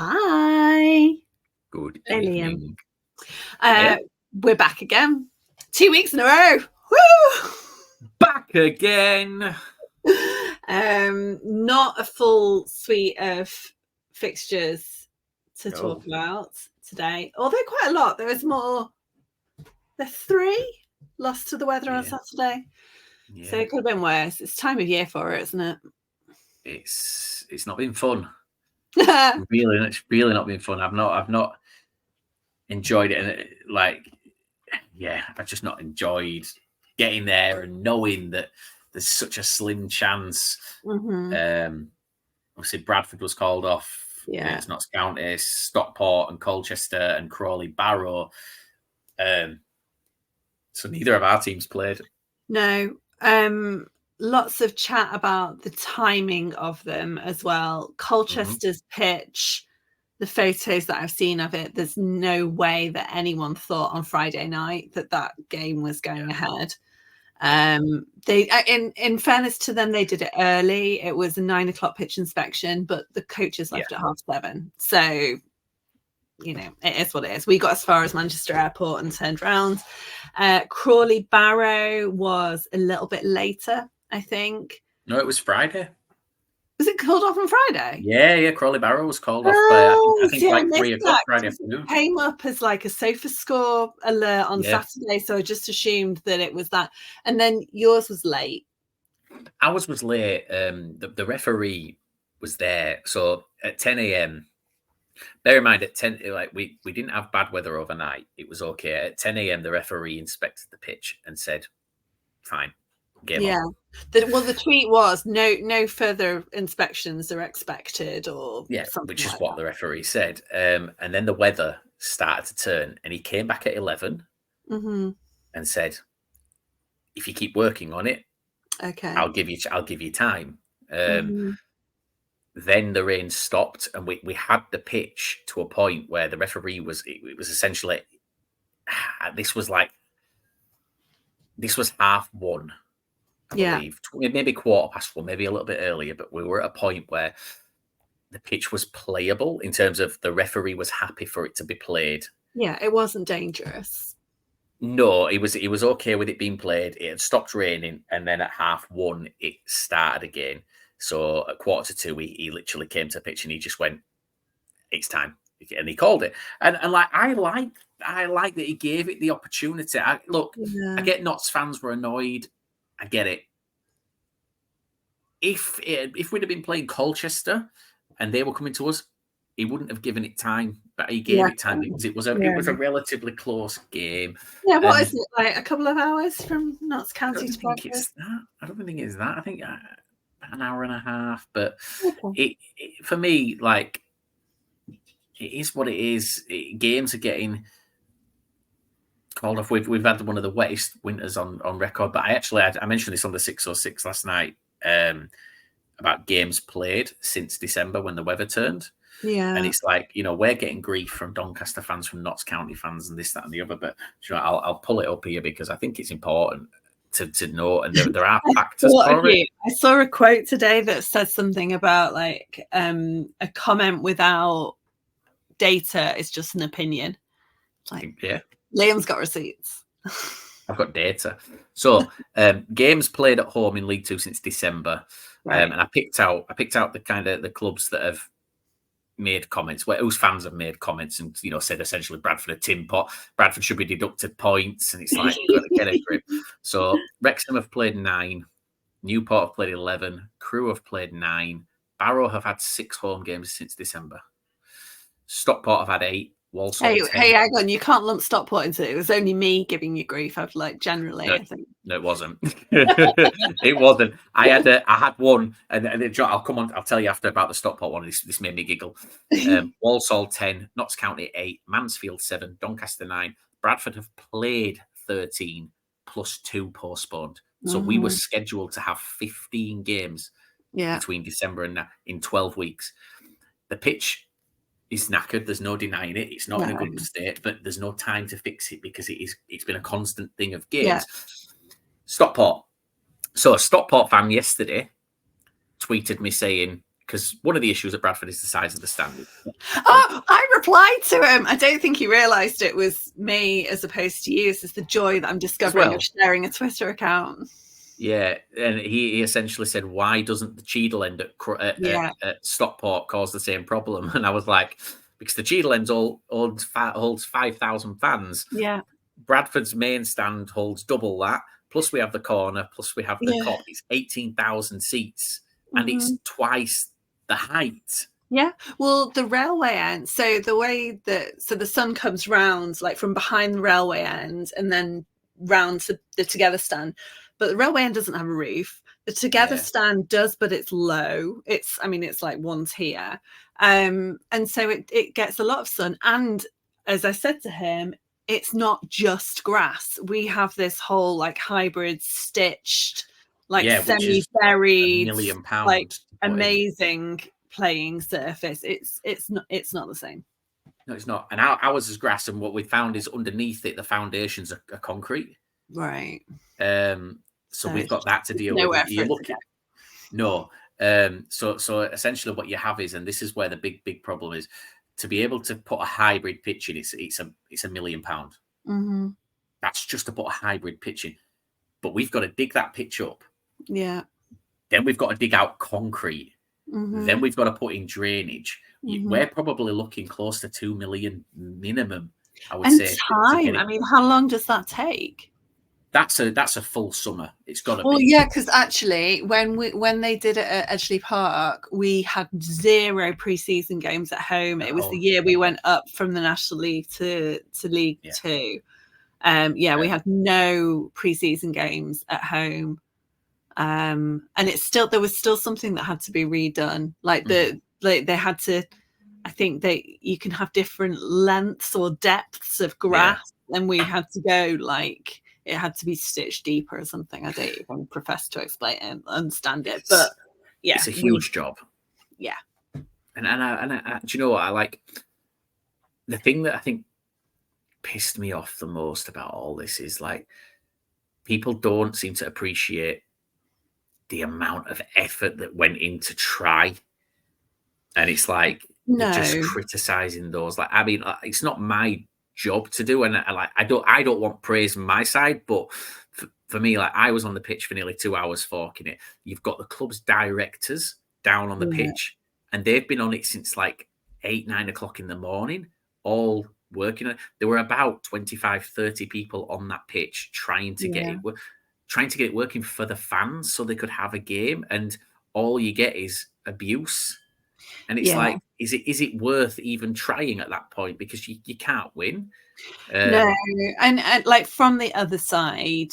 Hi. Good Hey, Liam. evening. We're back again. 2 weeks in a row. Woo! Back again. Not a full suite of fixtures to talk Oh. about today, although quite a lot. There was more. There's 3 lost to the weather on Saturday. Yeah. So it could have been worse. It's time of year for it, isn't it? It's not been fun. It's really not been fun. I've not enjoyed it, and I've just not enjoyed getting there and knowing that there's such a slim chance. Mm-hmm. Obviously, Bradford was called off. Yeah. It's Notts County, Stockport, and Colchester, and Crawley Barrow. So neither of our teams played. No. Lots of chat about the timing of them as well. Colchester's pitch, the photos that I've seen of it, there's no way that anyone thought on Friday night that game was going ahead. They, in fairness to them, they did it early. It was a 9 o'clock pitch inspection, but the coaches left at 7:30. So, you know, it is what it is. We got as far as Manchester Airport and turned round. Crawley Barrow was a little bit later, I think. No, it was Friday. Was it called off on Friday? Yeah. Crawley Barrow was called off by I think 3 o'clock Friday afternoon. It came up as like a sofa score alert on Saturday, so I just assumed that it was that. And then yours was late. Ours was late. The referee was there, so at 10 a.m. Bear in mind, at 10, we didn't have bad weather overnight. It was okay. At 10 a.m., the referee inspected the pitch and said, "Fine, game on." The tweet was no further inspections are expected, or which is what the referee said. And then the weather started to turn, and he came back at 11 and said, "If you keep working on it, okay, I'll give you time." Then the rain stopped, and we had the pitch to a point where the referee was. It was essentially this was 1:30. I believe maybe 1:15, maybe a little bit earlier, but we were at a point where the pitch was playable in terms of the referee was happy for it to be played. Yeah, it wasn't dangerous. No, it was okay with it being played. It had stopped raining, and then at 1:30 it started again. So at 1:45, he literally came to the pitch and he just went, "It's time," and he called it. And I like that he gave it the opportunity. I get Notts fans were annoyed. I get it. If we'd have been playing Colchester and they were coming to us, he wouldn't have given it time, but he gave it time because it was a relatively close game. Yeah, what is it, like a couple of hours from Notts County to Bradford? I don't think it's that. I think an hour and a half. But it for me, like, it is what it is. Games are getting called off. We've had one of the wettest winters on record. But I mentioned this on the 606 last night about games played since December when the weather turned. Yeah. And it's like, we're getting grief from Doncaster fans, from Notts County fans, and this, that, and the other. But I'll pull it up here because I think it's important to know, and there are factors for it. I saw a quote today that said something about like a comment without data is just an opinion. Liam's got receipts. I've got data. So games played at home in League Two since December, and I picked out the kind of the clubs that have made comments, whose fans have made comments and said essentially Bradford a tin pot. Bradford should be deducted points, and it's like get a grip. So Wrexham have played 9, Newport have played 11, Crewe have played 9, Barrow have had 6 home games since December, Stockport have had 8. Hey, hang on! You can't lump Stockport into it. It was only me giving you grief. I think. No, it wasn't. It wasn't. I had one, and I'll come on. I'll tell you after about the Stockport one. This made me giggle. Walsall 10, Notts County 8, Mansfield 7, Doncaster 9. Bradford have played 13 plus 2 postponed. So we were scheduled to have 15 games between December and now in 12 weeks. The pitch is knackered. There's no denying it. It's not in a good state, but there's no time to fix it because it's been a constant thing of games. Yeah. Stockport. So a Stockport fan yesterday tweeted me saying, because one of the issues at Bradford is the size of the stand. Oh, I replied to him. I don't think he realised it was me as opposed to you. This is the joy that I'm discovering of sharing a Twitter account. Yeah, and he essentially said, "Why doesn't the Cheadle end at Stockport cause the same problem?" And I was like, "Because the Cheadle end holds 5,000 fans. Yeah, Bradford's main stand holds double that. Plus we have the corner. Plus we have the cop. It's 18,000 seats, and it's twice the height." Yeah, well, the railway end. So the way that the sun comes round like from behind the railway end and then round to the Together stand. But the railway end doesn't have a roof. The Together stand does, but it's low. It's like one tier. And so it gets a lot of sun. And as I said to him, it's not just grass. We have this whole like hybrid stitched, like semi-buried, £1 million, like amazing playing surface. It's not the same. No, it's not. And ours is grass, and what we found is underneath it, the foundations are concrete. Right. So we've got that to deal with. You're looking. No. So essentially, what you have is, and this is where the big problem is, to be able to put a hybrid pitch in. It's £1 million. Mm-hmm. That's just to put a hybrid pitch in, but we've got to dig that pitch up. Yeah. Then we've got to dig out concrete. Mm-hmm. Then we've got to put in drainage. Mm-hmm. We're probably looking close to 2 million minimum, I would say. Time. I mean, how long does that take? That's a full summer. It's got to be. Well, yeah, because actually, when they did it at Edgeley Park, we had 0 pre-season games at home. It was the year we went up from the National League to League Two. We had no pre-season games at home. And there was still something that had to be redone. Like they had to, I think you can have different lengths or depths of grass, and we had to go like it had to be stitched deeper or something. I don't even profess to explain and understand it, but yeah, it's a huge job. Yeah, and I, do you know what I like? The thing that I think pissed me off the most about all this is like people don't seem to appreciate the amount of effort that went in to try, and it's like they're just criticizing those. Like, I mean, it's not my job to do, and I don't want praise from my side, but for me, like, I was on the pitch for nearly 2 hours forking it. You've got the club's directors down on the pitch, and they've been on it since like 8-9 o'clock in the morning, all working on it. There were about 25-30 people on that pitch trying to get it working for the fans so they could have a game, and all you get is abuse. And it's like, is it worth even trying at that point? Because you can't win. No, and like from the other side,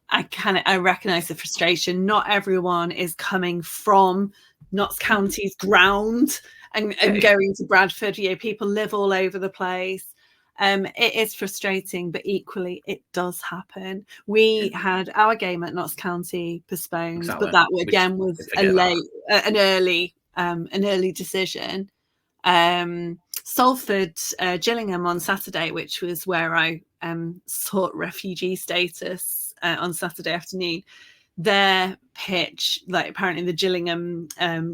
I recognise the frustration. Not everyone is coming from Notts County's ground and going to Bradford. You know, people live all over the place. It is frustrating, but equally it does happen. We had our game at Notts County postponed, but that again was an early decision. Salford Gillingham on Saturday, which was where I sought refugee status on Saturday afternoon. Their pitch, like apparently the Gillingham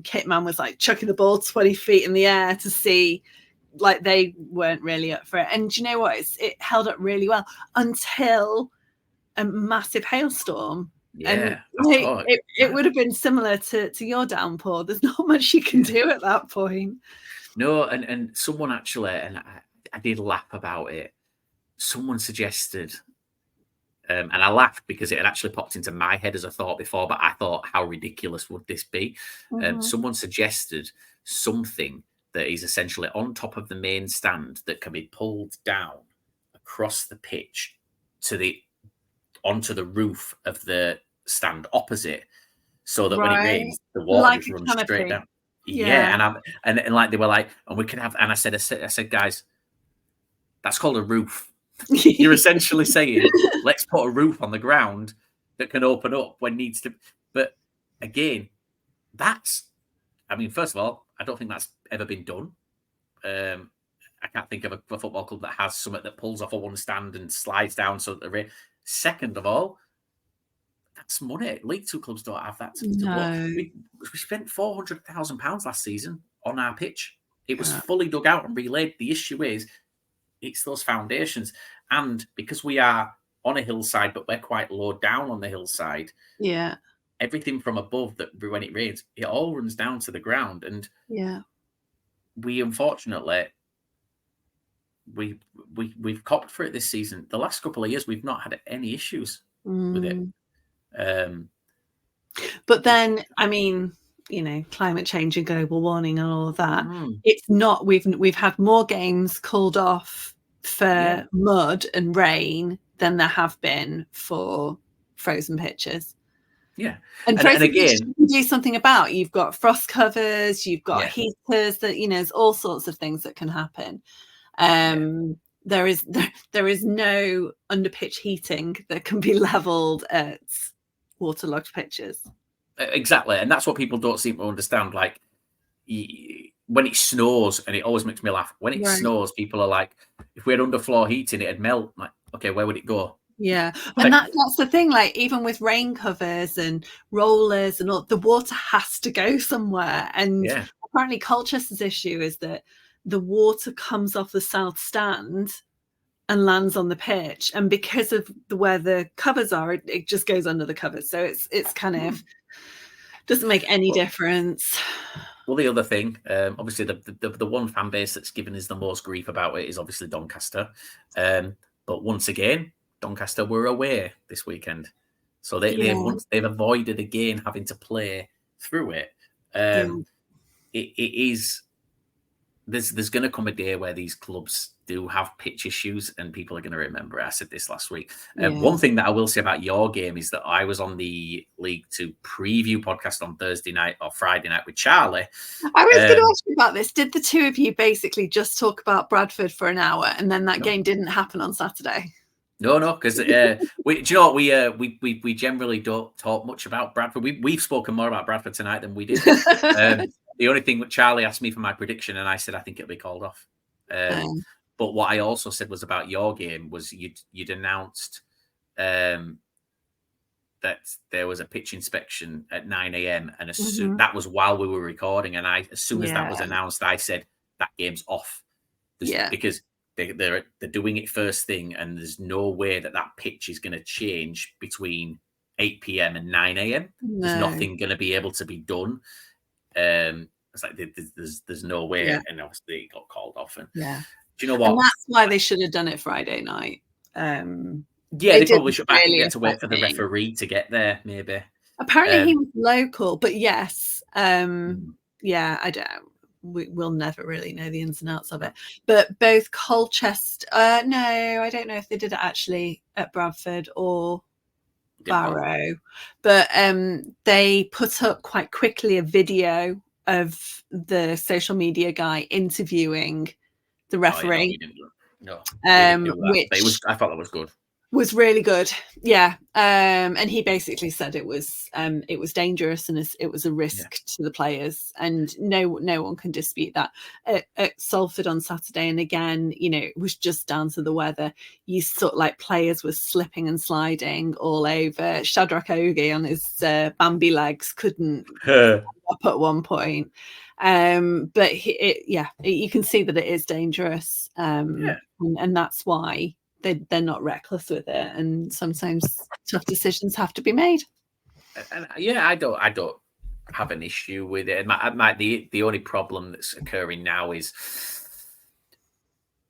kit man was like chucking the ball 20 feet in the air to see. Like they weren't really up for it. And do you know what? It held up really well until a massive hailstorm. Yeah. And it would have been similar to your downpour. There's not much you can do at that point. No, and someone actually, and I did laugh about it. Someone suggested, and I laughed because it had actually popped into my head as a thought before, but I thought, how ridiculous would this be? Someone suggested something that is essentially on top of the main stand that can be pulled down across the pitch onto the roof of the stand opposite, so that when it rains, the water just runs straight down. Yeah, and like they were like, and we can have. And I said, guys, that's called a roof. You're essentially saying, let's put a roof on the ground that can open up when needs to. But again, I mean, first of all, I don't think that's ever been done. I can't think of a football club that has something that pulls off a one stand and slides down so that the rain. Second of all, that's money. League Two clubs don't have that. No. We spent £400,000 last season on our pitch. It was Yeah. fully dug out and relaid. The issue is, it's those foundations. And because we are on a hillside, but we're quite low down on the hillside, Yeah. everything from above, that when it rains, it all runs down to the ground. And Yeah. we unfortunately, we've copped for it this season. The last couple of years, we've not had any issues with it. But then, I mean, climate change and global warming and all of that. It's not. We've had more games called off for mud and rain than there have been for frozen pitches. Yeah, and frozen pitches you can do something about. You've got frost covers, you've got heaters. That there's all sorts of things that can happen. There is no underpitch heating that can be levelled at waterlogged pitches. Exactly, and that's what people don't seem to understand. Like, when it snows, and it always makes me laugh. When it snows, people are like, if we had underfloor heating, it'd melt. Like, okay, where would it go? Yeah, and that's the thing. Like, even with rain covers and rollers and all, the water has to go somewhere. And apparently, Colchester's issue is that the water comes off the south stand and lands on the pitch, and because of where the covers are, it just goes under the covers. So it's kind of doesn't make any difference. Well, the other thing, obviously, the one fan base that's given us the most grief about it is obviously Doncaster. But once again, Doncaster were away this weekend, so they've avoided again having to play through it. It is. There's going to come a day where these clubs do have pitch issues, and people are going to remember it. I said this last week. One thing that I will say about your game is that I was on the League Two preview podcast on Thursday night or Friday night with Charlie. I was going to ask you about this. Did the two of you basically just talk about Bradford for an hour, and then that game didn't happen on Saturday? No, because do you know what, we generally don't talk much about Bradford. We've spoken more about Bradford tonight than we did. The only thing that Charlie asked me for my prediction, and I said I think it'll be called off. But what I also said was about your game was you'd announced that there was a pitch inspection at 9 a.m. and that was while we were recording. And as soon as that was announced, I said that game's off. Because they're doing it first thing, and there's no way that pitch is going to change between 8 p.m. and 9 a.m. No. There's nothing going to be able to be done. It's like there's no way, and obviously it got called off. And do you know what? And that's why they should have done it Friday night. They probably should have really to wait for the referee to get there. Maybe. Apparently he was local, but yes, I don't. We'll never really know the ins and outs of it. But both Colchester, no, I don't know if they did it actually at Bradford or Barrow, but they put up quite quickly a video of the social media guy interviewing the referee. Which I thought that was good. Was really good, and he basically said it was dangerous and it was a risk to the players, and no one can dispute that. At Salford on Saturday, and again, it was just down to the weather. You saw like players were slipping and sliding all over. Shadrach Ogie on his Bambi legs couldn't up at one point, but you can see that it is dangerous, and that's why they're not reckless with it, and sometimes tough decisions have to be made. And I don't have an issue with it. The only problem that's occurring now is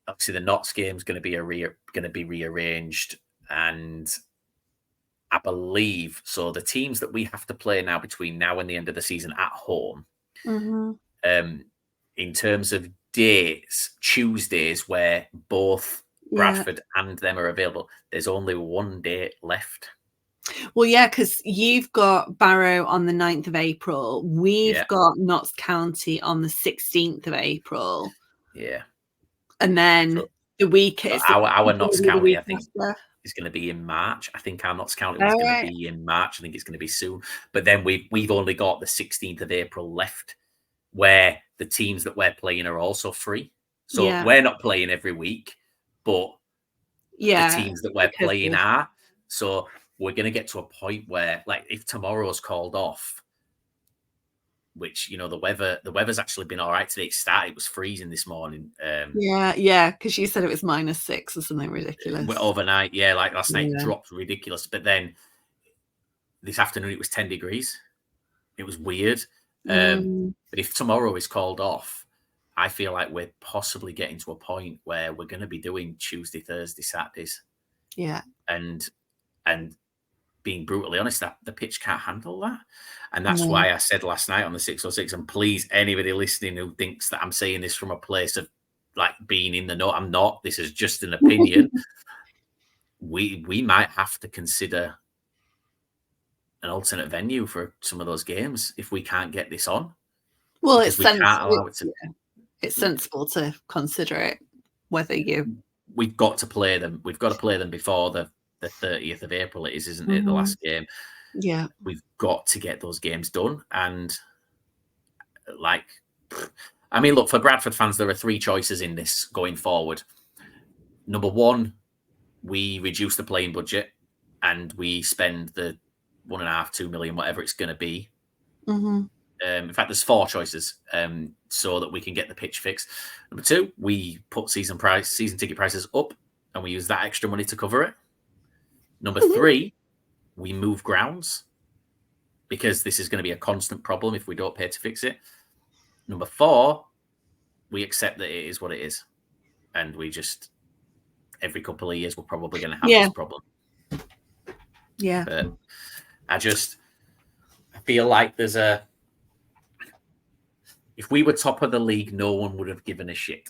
obviously the Notts game is going to be rearranged, and I believe so. The teams that we have to play now between now and the end of the season at home, in terms of dates, Tuesdays where both Bradford and them are available, there's only one date left. Well, because you've got Barrow on the 9th of April. We've got Notts County on the 16th of April. Yeah. And then the week is... Our Notts County, I think, is going to be in March. I think our Notts County is going to be in March. I think it's going to be soon. But then we've only got the 16th of April left, where the teams that we're playing are also free. So we're not playing every week, but the teams that we're playing are. So we're going to get to a point where, like, if tomorrow's called off, which, the weather's actually been all right today. It was freezing this morning. Yeah, because you said it was -6 or something ridiculous. Overnight, yeah, like last night it dropped ridiculous. But then this afternoon it was 10 degrees. It was weird. But if tomorrow is called off, I feel like we're possibly getting to a point where we're going to be doing Tuesday, Thursday, Saturdays. Yeah. And being brutally honest, that the pitch can't handle that. And that's why I said last night on the 606, and please, anybody listening who thinks that I'm saying this from a place of like being in the know, I'm not. This is just an opinion. we might have to consider an alternate venue for some of those games if we can't get this on. Well, it's sensible to consider it, whether we've got to play them. We've got to play them before the 30th of April. It is, isn't it? The last game. Yeah. We've got to get those games done. And look, for Bradford fans, there are 3 choices in this going forward. Number 1, we reduce the playing budget and we spend the 1.5, 2 million, whatever it's going to be. In fact, there's 4 choices so that we can get the pitch fixed. Number 2, we put season ticket prices up and we use that extra money to cover it. Number 3, we move grounds because this is going to be a constant problem if we don't pay to fix it. Number 4, we accept that it is what it is. And we just, every couple of years, we're probably going to have this problem. Yeah. But I feel like if we were top of the league, no one would have given a shit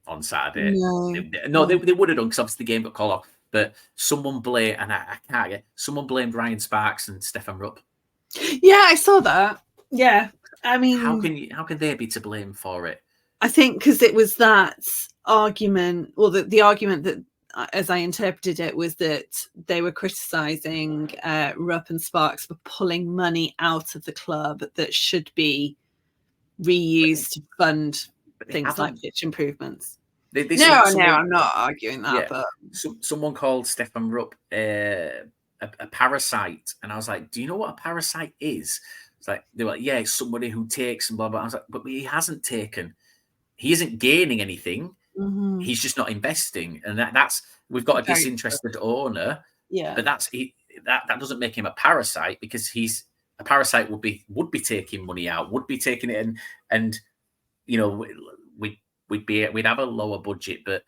on Saturday. No, they would have done because obviously the game got called off. But someone blamed, and I can't get, someone blamed Ryan Sparks and Stefan Rupp. Yeah, I saw that. Yeah. I mean, how can they be to blame for it? I think because it was that argument, or the argument that, as I interpreted it, was that they were criticising Rupp and Sparks for pulling money out of the club that should be reused to fund things like pitch improvements. I'm not arguing that. Yeah, but someone called Stefan Rupp a parasite, and I was like, "Do you know what a parasite is?" It's like they were like, "Yeah, it's somebody who takes and blah blah." I was like, "But he hasn't taken. He isn't gaining anything. He's just not investing, and that's we've got a disinterested owner. Yeah, but that doesn't make him a parasite because he's a parasite would be taking money out, would be taking it, and we'd have a lower budget, but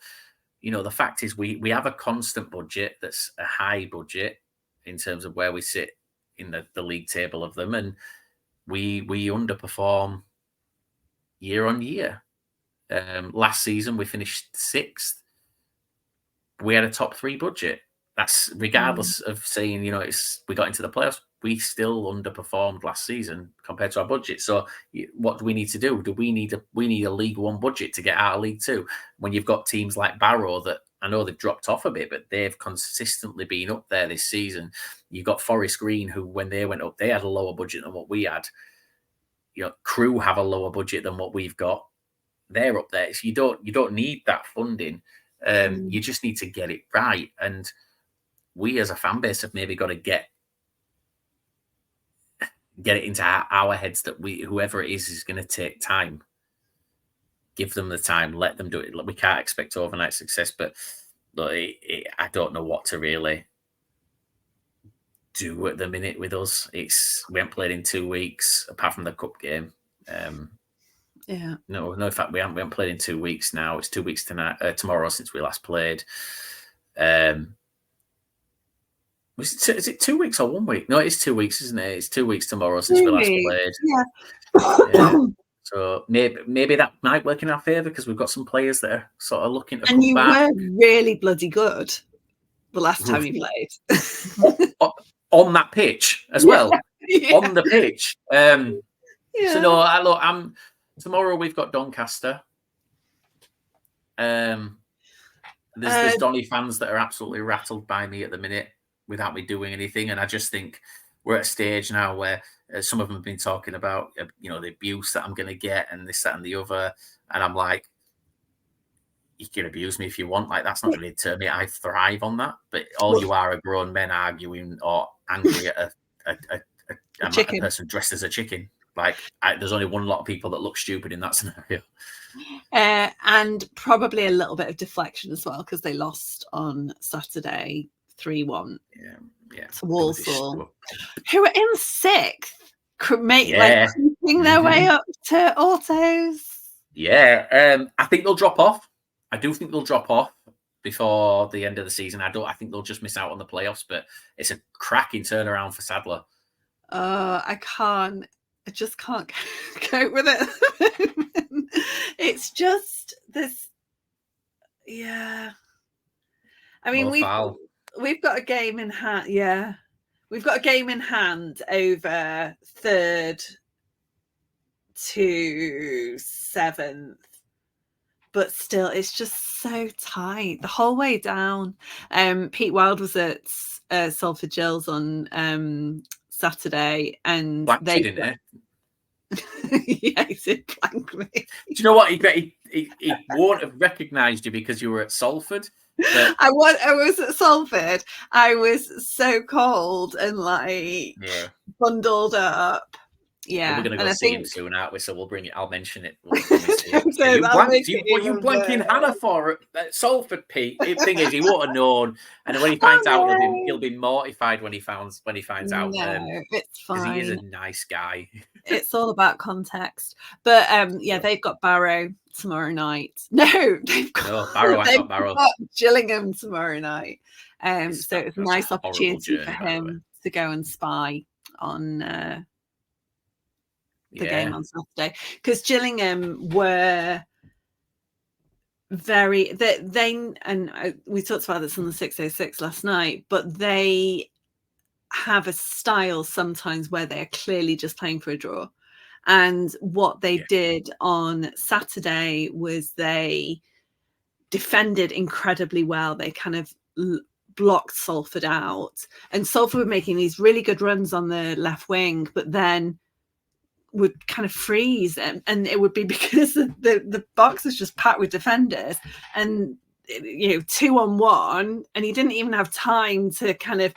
the fact is we have a constant budget that's a high budget in terms of where we sit in the league table of them, and we underperform year on year. Last season we finished 6th. We had a top 3 budget. That's regardless of saying we got into the playoffs. We still underperformed last season compared to our budget. So what do we need to do? We need a League One budget to get out of League Two. When you've got teams like Barrow that I know they've dropped off a bit, but they've consistently been up there this season. You've got Forest Green, who when they went up, they had a lower budget than what we had. Crewe have a lower budget than what we've got. They're up there. So you don't need that funding. You just need to get it right. And we as a fan base have maybe got to get it into our heads that whoever it is going to take time. Give them the time, let them do it. We can't expect overnight success, but I don't know what to really do at the minute with us. We haven't played in 2 weeks, apart from the cup game. No, in fact, we haven't played in 2 weeks now. It's 2 weeks tomorrow since we last played. Is it 2 weeks or 1 week? No, it's 2 weeks, isn't it? It's 2 weeks tomorrow since we last played. Yeah. So maybe that might work in our favour because we've got some players that are sort of looking to come back. And you were really bloody good the last time you played. On that pitch as well. Yeah. On the pitch. So no, tomorrow we've got Doncaster. There's Donny fans that are absolutely rattled by me at the minute without me doing anything, and I just think we're at a stage now where some of them have been talking about the abuse that I'm going to get and this, that, and the other, and I'm like, you can abuse me if you want. Like, that's not going to deter me. I thrive on that. But all you are grown men arguing or angry at a person dressed as a chicken. Like, there's only one lot of people that look stupid in that scenario. And probably a little bit of deflection as well, because they lost on Saturday 3-1 to Walsall, who were in 6th, creeping their way up to autos. Yeah, I think they'll drop off. I do think they'll drop off before the end of the season. I think they'll just miss out on the playoffs, but it's a cracking turnaround for Sadler. I just can't cope with it. It's just this. Yeah. I mean, we've got a game in hand. Yeah. We've got a game in hand over 3rd to 7th. But still, it's just so tight the whole way down. Pete Wild was at Salford Gills on Saturday, and they didn't. Yeah, he did blank me. Do you know what? He won't have recognised you because you were at Salford. But... I was at Salford. I was so cold and bundled up. Yeah, well, we're going to go see him soon, aren't we? So we'll bring it. I'll mention it. What are you blanking Hannah for at Salford, Pete? The thing is, he won't have known, and when he finds out, he'll be mortified when he finds out. No, it's fine. He is a nice guy. It's all about context. But they've got Barrow tomorrow night. No, they've got Barrow. Gillingham tomorrow night. So it's a nice opportunity for him to go and spy on. The game on Saturday, because Gillingham were we talked about this on the 606 last night, but they have a style sometimes where they're clearly just playing for a draw. And what they did on Saturday was they defended incredibly well. They kind of blocked Salford out, and Salford were making these really good runs on the left wing, but then would kind of freeze, and it would be because the box was just packed with defenders, and 2-on-1, and he didn't even have time to kind of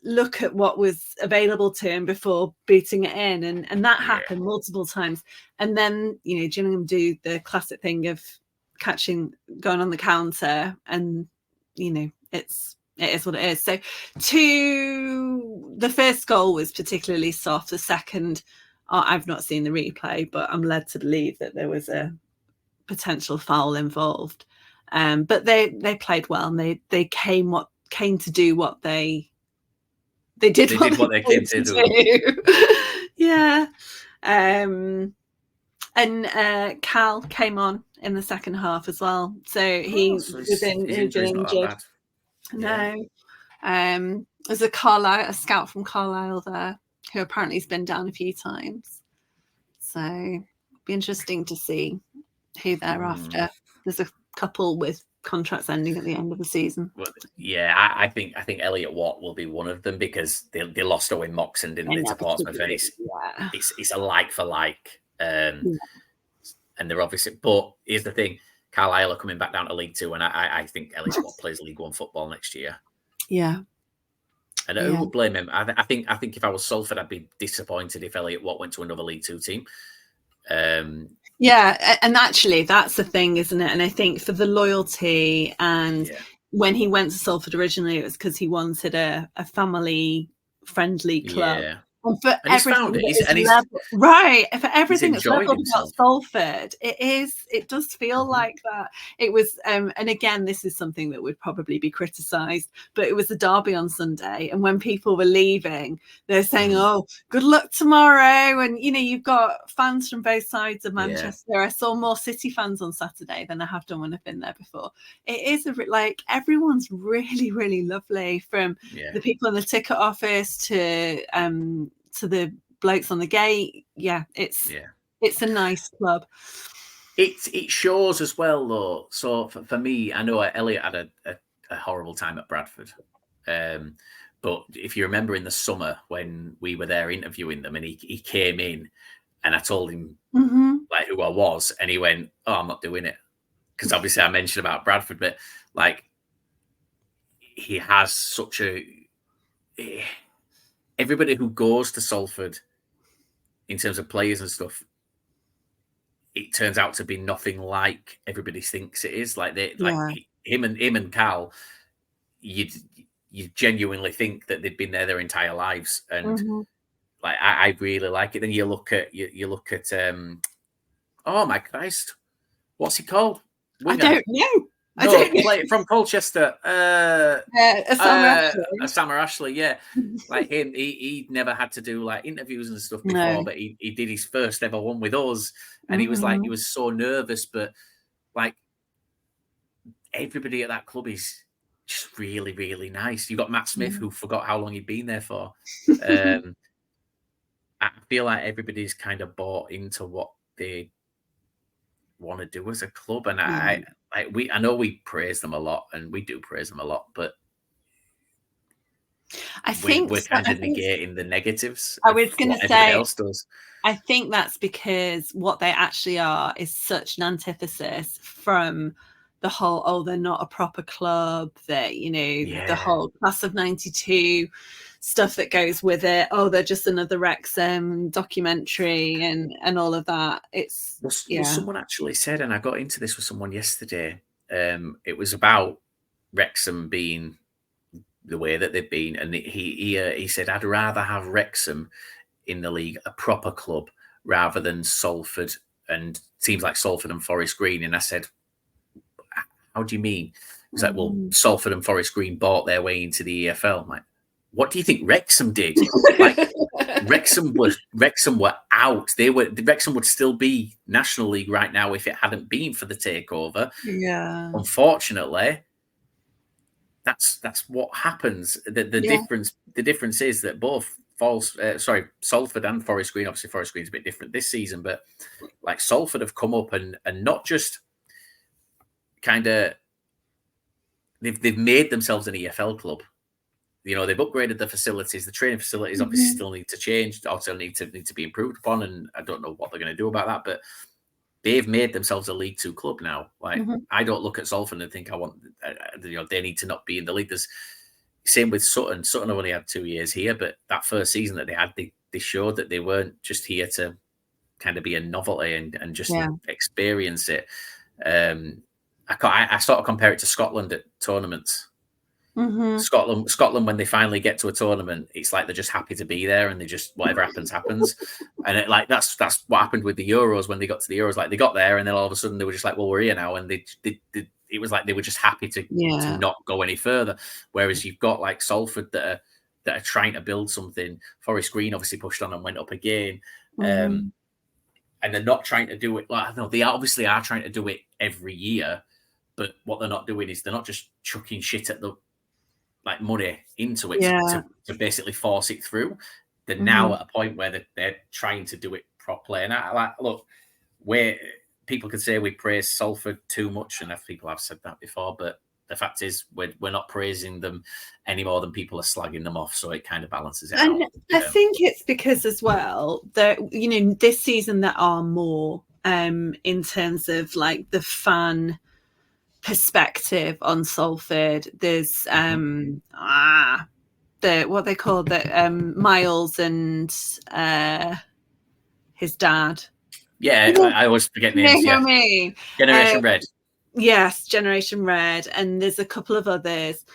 look at what was available to him before booting it in, and that happened multiple times. And then Gillingham do the classic thing of going on the counter, and it is what it is. So the first goal was particularly soft. The second, I've not seen the replay, but I'm led to believe that there was a potential foul involved. But they played well, and they came to do what they did. They did what they came to do. Yeah. And Cal came on in the second half as well. So he's been injured. No. There's a scout from Carlisle there, who apparently has been down a few times. So it'll be interesting to see who they're after. There's a couple with contracts ending at the end of the season. Well, yeah, I think Elliot Watt will be one of them, because they lost Owen Moxon, didn't they, to Portsmouth, and it's a like for like. And they're obviously, but here's the thing, Carlisle are coming back down to League Two, and I think Elliot Watt plays League One football next year. Yeah. And who would blame him? I think if I was Salford, I'd be disappointed if Elliot Watt went to another League Two team. Yeah, and actually that's the thing, isn't it? And I think for the loyalty, and when he went to Salford originally, it was because he wanted a family-friendly club. Yeah. And for everything for everything that's leveled about Salford, it does feel like that. It was, and again, this is something that would probably be criticised, but it was a derby on Sunday, and when people were leaving, they're saying, "Oh, good luck tomorrow," and you've got fans from both sides of Manchester. Yeah. I saw more City fans on Saturday than I have done when I've been there before. It is everyone's really, really lovely, from the people in the ticket office to the blokes on the gate. It's a nice club. It shows as well, though. So for me, I know Elliot had a horrible time at Bradford, but if you remember in the summer when we were there interviewing them, and he came in, and I told him who I was, and he went, "Oh, I'm not doing it." because obviously I mentioned about Bradford, but like he has such a everybody who goes to Salford in terms of players and stuff, it turns out to be nothing like everybody thinks it is. Like Yeah. him and Cal, you genuinely think that they've been there their entire lives, and like I really like it. Then you look at oh my Christ, what's he called? Winger. I don't know. I No, don't know. play from Colchester. Summer Ashley, yeah. Like him, he never had to do like interviews and stuff before, No. but he did his first ever one with us, and he was like, he was so nervous, but like everybody at that club is just really, really nice. You got Matt Smith, who forgot how long he'd been there for. I feel like everybody's kind of bought into what they want to do as a club, and I know we praise them a lot, and we do praise them a lot, but we're kind of negating the negatives. I was going to say, everybody else does. I think that's because what they actually are is such an antithesis from the whole, oh, they're not a proper club, that, the whole class of 92 stuff that goes with it. Oh, they're just another Wrexham documentary and all of that. It's well, someone actually said, and I got into this with someone yesterday. It was about Wrexham being the way that they've been, and he said, I'd rather have Wrexham in the league, a proper club, rather than Salford and teams like Salford and Forest Green. And I said, how do you mean? He's like, well, Salford and Forest Green bought their way into the EFL. I'm like, what do you think Wrexham did? Like, Wrexham were out. Wrexham would still be National League right now if it hadn't been for the takeover. Yeah. Unfortunately, that's what happens. The difference is that both Salford and Forest Green. Obviously, Forest Green's a bit different this season, but like Salford have come up and not just kind of they've made themselves an EFL club. They've upgraded the facilities. The training facilities obviously still need to change, also need to be improved upon, and I don't know what they're going to do about that. But they've made themselves a League Two club now. Like I don't look at Salford and think I want, they need to not be in the league. There's same with Sutton. Sutton have only had 2 years here, but that first season that they had, they showed that they weren't just here to kind of be a novelty and just experience it. I sort of compare it to Scotland at tournaments. Scotland, when they finally get to a tournament, it's like they're just happy to be there, and they just whatever happens. And that's what happened with the Euros when they got to the Euros. Like they got there, and then all of a sudden they were just like, well, we're here now, and it was like they were just happy to not go any further. Whereas you've got like Salford that are trying to build something. Forest Green obviously pushed on and went up again. And they're not trying to do it. Like, no, they obviously are trying to do it every year, but what they're not doing is they're not just chucking shit at the money into it to basically force it through. They're now at a point where they're trying to do it properly. And look, where people could say we praise Salford too much, and people have said that before, but the fact is we're not praising them any more than people are slagging them off, so it kind of balances it out. I think it's because as well that this season there are more in terms of like the fan perspective on Salford. There's what they call Miles and his dad. I always forget names. I mean? Generation Red. Yes, Generation Red, and there's a couple of others,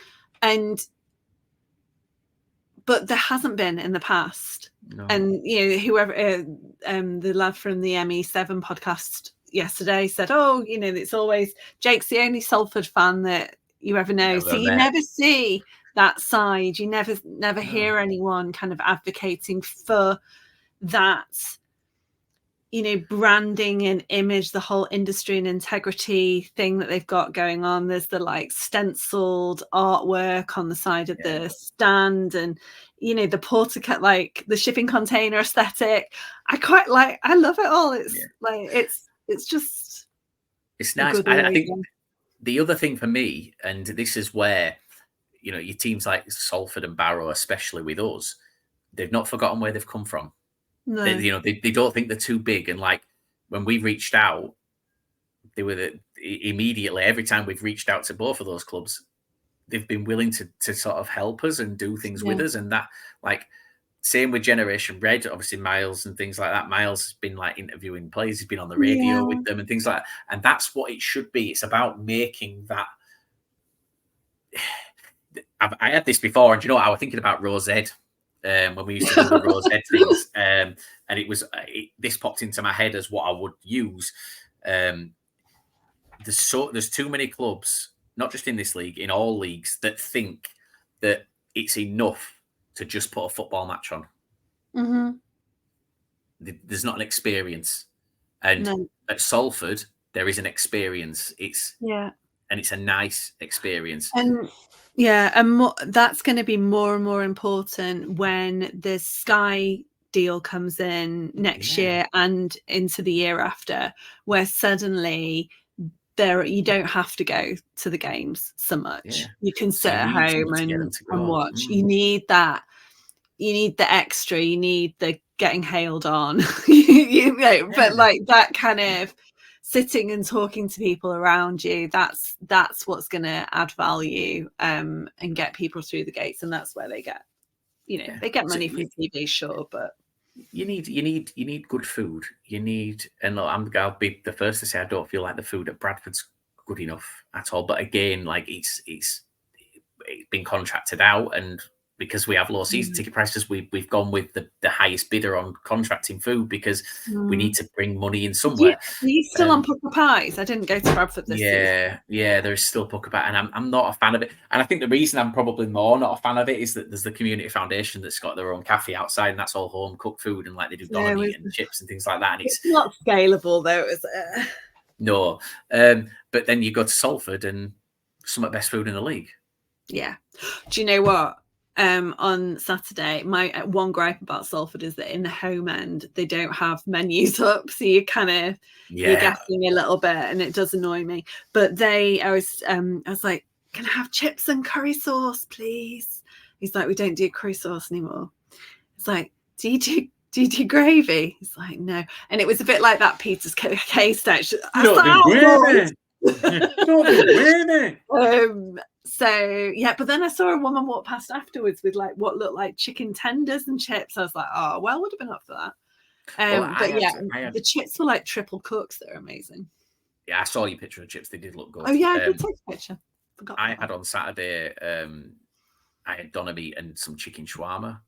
but there hasn't been in the past. No. And whoever the lad from the ME7 podcast yesterday said, oh, it's always Jake's the only Salford fan that you ever know. So you never see that side. You never hear anyone kind of advocating for that, branding and image, the whole industry and integrity thing that they've got going on. There's the stenciled artwork on the side of the stand, and the porter the shipping container aesthetic. I love it all. It's just it's nice. I think the other thing for me, and this is where your teams like Salford and Barrow, especially with us, they've not forgotten where they've come from. No. They don't think they're too big, and when we reached out, they were immediately, every time we've reached out to both of those clubs, they've been willing to sort of help us and do things with us. And that, like, same with Generation Red, obviously Miles and things like that. Miles has been like interviewing players, he's been on the radio with them and things like that. And that's what it should be. It's about making that. I had this before, and you know what? I was thinking about Rosette when we used to do the Rosette things, and it was this popped into my head as what I would use. There's too many clubs, not just in this league, in all leagues, that think that it's enough to just put a football match on. Mm-hmm. There's not an experience, and at Salford there is an experience. And it's a nice experience. And that's going to be more and more important when the Sky deal comes in next year and into the year after, where suddenly you don't have to go to the games so much. You can sit at home and watch. You need that. You need the extra. You need the getting hailed on. But like that kind of sitting and talking to people around you, that's what's going to add value and get people through the gates. And that's where they get, they get money from TV, sure, but you need good food. And look, I'll be the first to say I don't feel like the food at Bradford's good enough at all. But again, like it's been contracted out, and because we have low season ticket prices, we've gone with the highest bidder on contracting food because we need to bring money in somewhere. Are you still on Pucker Pies? I didn't go to Bradford this season. Yeah, there is still Pucker Pie, and I'm not a fan of it. And I think the reason I'm probably more not a fan of it is that there's the community foundation that's got their own cafe outside, and that's all home cooked food, and like they do doner meat and chips and things like that. And it's not scalable though, is it? No, but then you go to Salford and some of the best food in the league. Yeah. Do you know what? On Saturday, my one gripe about Salford is that in the home end they don't have menus up, so you kind of you're guessing a little bit, and it does annoy me. But I was like, can I have chips and curry sauce, please? He's like, we don't do curry sauce anymore. It's like, do you do gravy? He's like, no. And it was a bit like that Peter's case stage. So yeah, but then I saw a woman walk past afterwards with like what looked like chicken tenders and chips. I was like, oh well, would have been up for that. The chips were like triple cooks. They're amazing. Yeah, I saw your picture of chips. They did look good. Oh yeah, I did take a picture. I had on Saturday. I had doner meat and some chicken shawarma,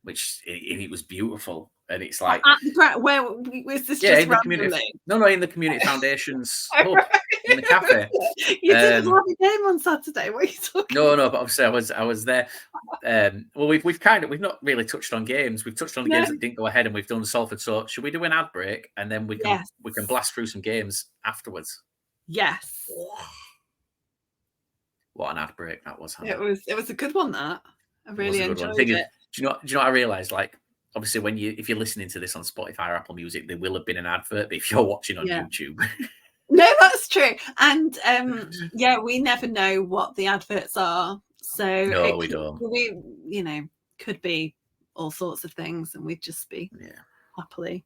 which it was beautiful. And it's like where was this? Yeah, just in the community. No, in the community foundation's hub, in the cafe. You didn't have a game on Saturday. What are you talking? No, but obviously I was there. Well, we've not really touched on games. We've touched on the games that didn't go ahead, and we've done Salford. So should we do an ad break and then we can blast through some games afterwards? Yes. What an ad break that was! It was a good one. That I really enjoyed it. Do you know what I realised? Like, obviously, if you're listening to this on Spotify or Apple Music, there will have been an advert. But if you're watching on YouTube, no, that's true. And we never know what the adverts are. So no, we don't. We could be all sorts of things, and we'd just be happily.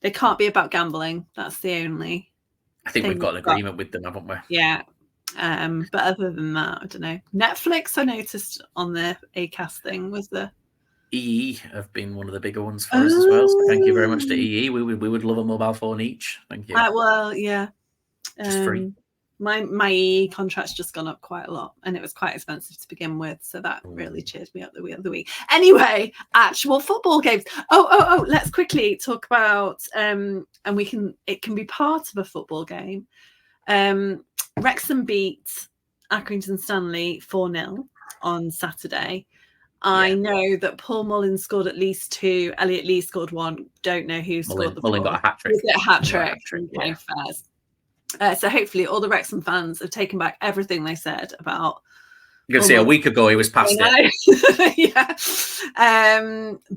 They can't be about gambling. That's the only. I think we've got an agreement with them, haven't we? Yeah. But other than that, I don't know. Netflix, I noticed on the Acast thing was the EE have been one of the bigger ones for us as well. So thank you very much to EE. We would love a mobile phone each. Thank you. Well, yeah. Just free. My EE contract's just gone up quite a lot, and it was quite expensive to begin with, so that really cheered me up the other week. Anyway, actual football games. Oh, let's quickly talk about and it can be part of a football game. Wrexham beat Accrington Stanley 4-0 on Saturday. I know that Paul Mullin scored at least 2. Elliot Lee scored 1. Don't know who scored the Mullin 4. got a hat-trick. Was it a hat-trick? So hopefully all the Wrexham fans have taken back everything they said about... You're going to say a week ago he was past it. Yeah.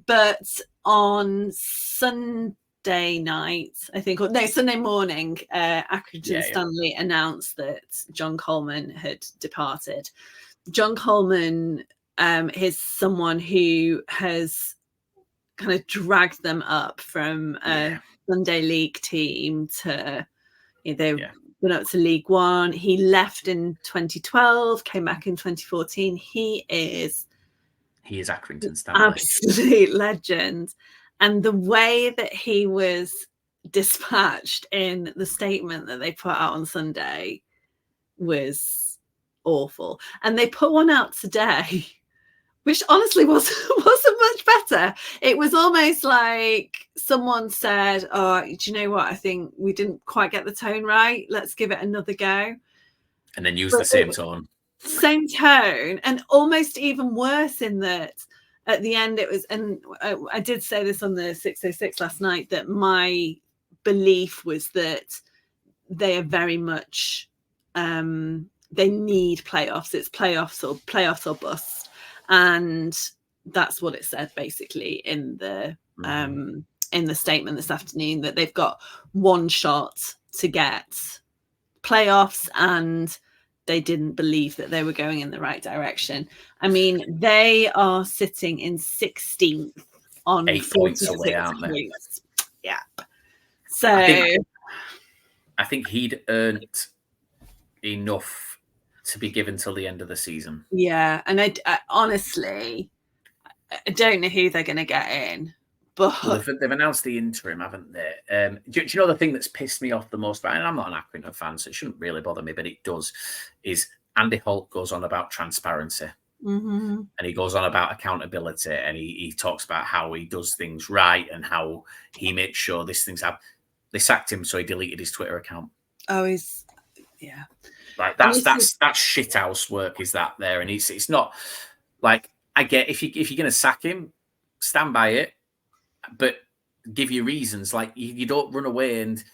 But on Sunday night, I think, Sunday morning, Accrington Stanley announced that John Coleman had departed. John Coleman is someone who has kind of dragged them up from a Sunday League team to been up to League One. He left in 2012, came back in 2014. He is Accrington Stanley. Absolute legend. And the way that he was dispatched in the statement that they put out on Sunday was awful. And they put one out today, which honestly wasn't much better. It was almost like someone said, "Oh, do you know what? I think we didn't quite get the tone right. Let's give it another go." And then use the same tone. Same tone, and almost even worse in that at the end it was, and I did say this on the 606 last night, that my belief was that they are very much they need playoffs. It's playoffs or bust, and that's what it said basically in the statement this afternoon, that they've got one shot to get playoffs, and they didn't believe that they were going in the right direction. I mean, they are sitting in 16th on 8 points away, aren't they? Yeah. So I think he'd earned enough to be given till the end of the season. Yeah, and I honestly, I don't know who they're going to get in. But well, they've announced the interim, haven't they? Do you know the thing that's pissed me off the most? And I'm not an Accrington fan, so it shouldn't really bother me, but it does. Is Andy Holt goes on about transparency, and he goes on about accountability, and he talks about how he does things right and how he makes sure these things happen. They sacked him, so he deleted his Twitter account. Oh, yeah. Like that's shithouse work. Is that there? And it's not like, I get if you're going to sack him, stand by it. But give you reasons. Like you don't run away and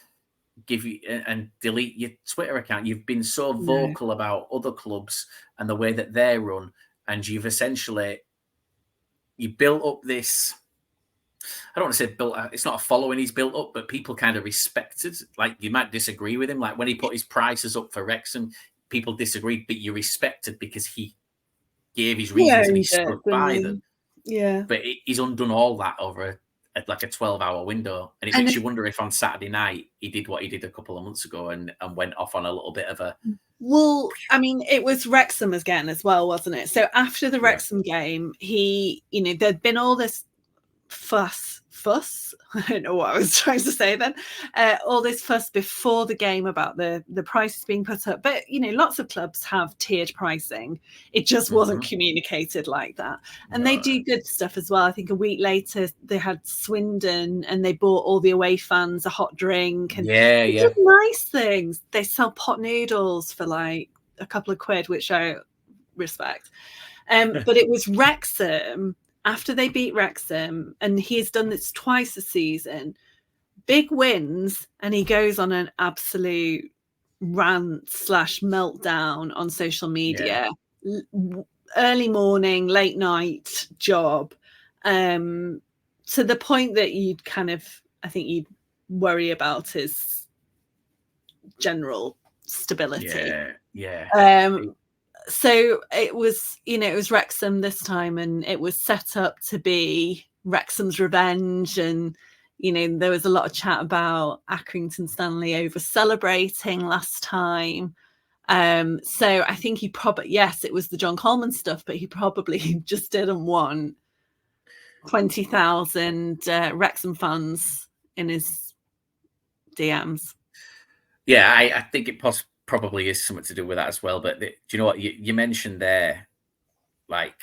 delete your Twitter account. You've been so vocal about other clubs and the way that they're run, and you've essentially built up this. I don't want to say built. It's not a following he's built up, but people kind of respected. Like you might disagree with him. Like when he put his prices up for Wrexham, people disagreed, but you respected because he gave his reasons and he stood by them. Yeah, but he's undone all that over like a 12-hour window, and it makes you wonder if on Saturday night he did what he did a couple of months ago and went off on a little bit of a. Well, I mean, it was Wrexham again as well, wasn't it? So after the Wrexham game, there'd been all this fuss. I don't know what I was trying to say then. All this fuss before the game about the prices being put up. But, lots of clubs have tiered pricing. It just wasn't communicated like that. And they do good stuff as well. I think a week later, they had Swindon and they bought all the away fans a hot drink. And they did nice things. They sell pot noodles for like a couple of quid, which I respect. But it was Wrexham. After they beat Wrexham, and he's done this twice a season, big wins, and he goes on an absolute rant / meltdown on social media. Early morning, late night job, to the point that I think you'd worry about his general stability. So it was Wrexham this time, and it was set up to be Wrexham's revenge. And, there was a lot of chat about Accrington Stanley over celebrating last time. So I think he probably, it was the John Coleman stuff, but he probably just didn't want 20,000 Wrexham fans in his DMs. Yeah, I think it probably is something to do with that as well. But do you know what you mentioned there? Like,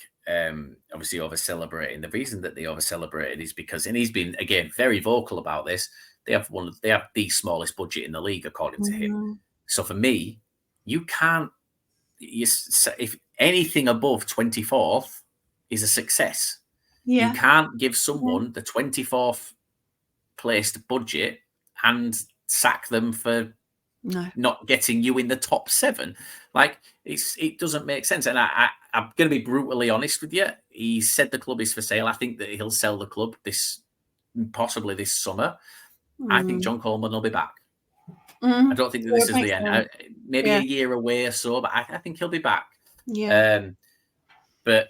obviously over celebrating. The reason that they over celebrated is because, and he's been again very vocal about this. They have the smallest budget in the league according to him. So for me, you can't. If anything above 24th is a success, you can't give someone the 24th placed budget and sack them for. No. Not getting you in the top 7. Like it doesn't make sense. And I'm going to be brutally honest with you. He said the club is for sale. I think that he'll sell the club possibly this summer. I think John Coleman will be back. I don't think that this is the end. Maybe a year away or so, but I think he'll be back. Yeah. But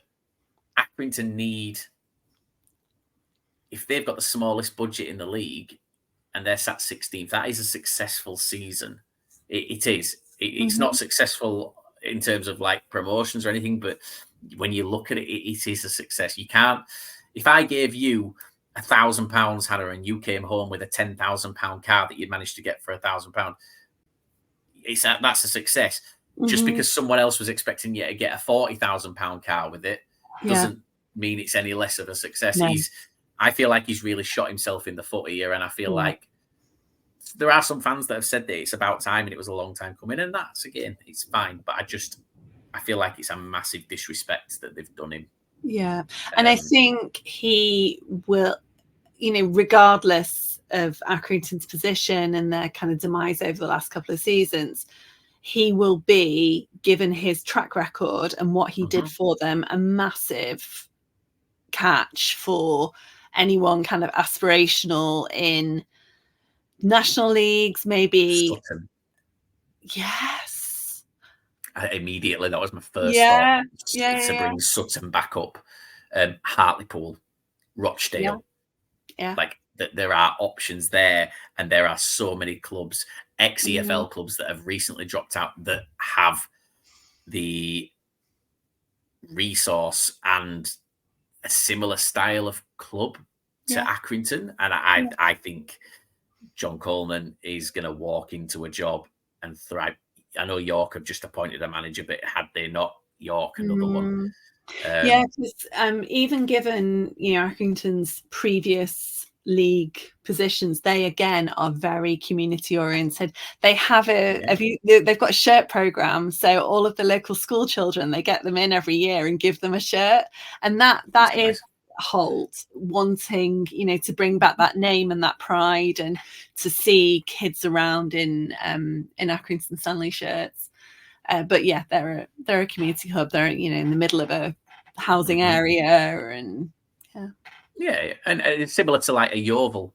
Accrington need, if they've got the smallest budget in the league and they're sat 16th, that is a successful season. It is. It's not successful in terms of like promotions or anything, but when you look at it, it is a success. You can't. If I gave you £1,000, Hannah, and you came home with a £10,000 car that you'd managed to get for £1,000, that's a success. Just because someone else was expecting you to get a £40,000 car with it doesn't mean it's any less of a success. No. I feel like he's really shot himself in the foot here, and I feel like there are some fans that have said that it's about time and it was a long time coming, and that's, again, it's fine. But I feel like it's a massive disrespect that they've done him. Yeah, and I think he will, regardless of Accrington's position and their kind of demise over the last couple of seasons, he will be, given his track record and what he did for them, a massive catch for anyone kind of aspirational in national leagues, maybe. Sutton. Yes. Immediately, that was my first thought. To bring Sutton back up. Hartlepool, Rochdale. Yeah. Like, there are options there, and there are so many clubs, ex-EFL clubs, that have recently dropped out that have the resource and a similar style of club to Accrington. And I think John Coleman is going to walk into a job and thrive. I know York have just appointed a manager, but had they not, York, another one. Even given Accrington's previous league positions, they again are very community oriented. They have they've got a shirt program, so all of the local school children, they get them in every year and give them a shirt, and that is Holt wanting to bring back that name and that pride, and to see kids around in Accrington Stanley shirts. But yeah, they're a community hub. They're in the middle of a housing area, and and it's similar to like a Yeovil.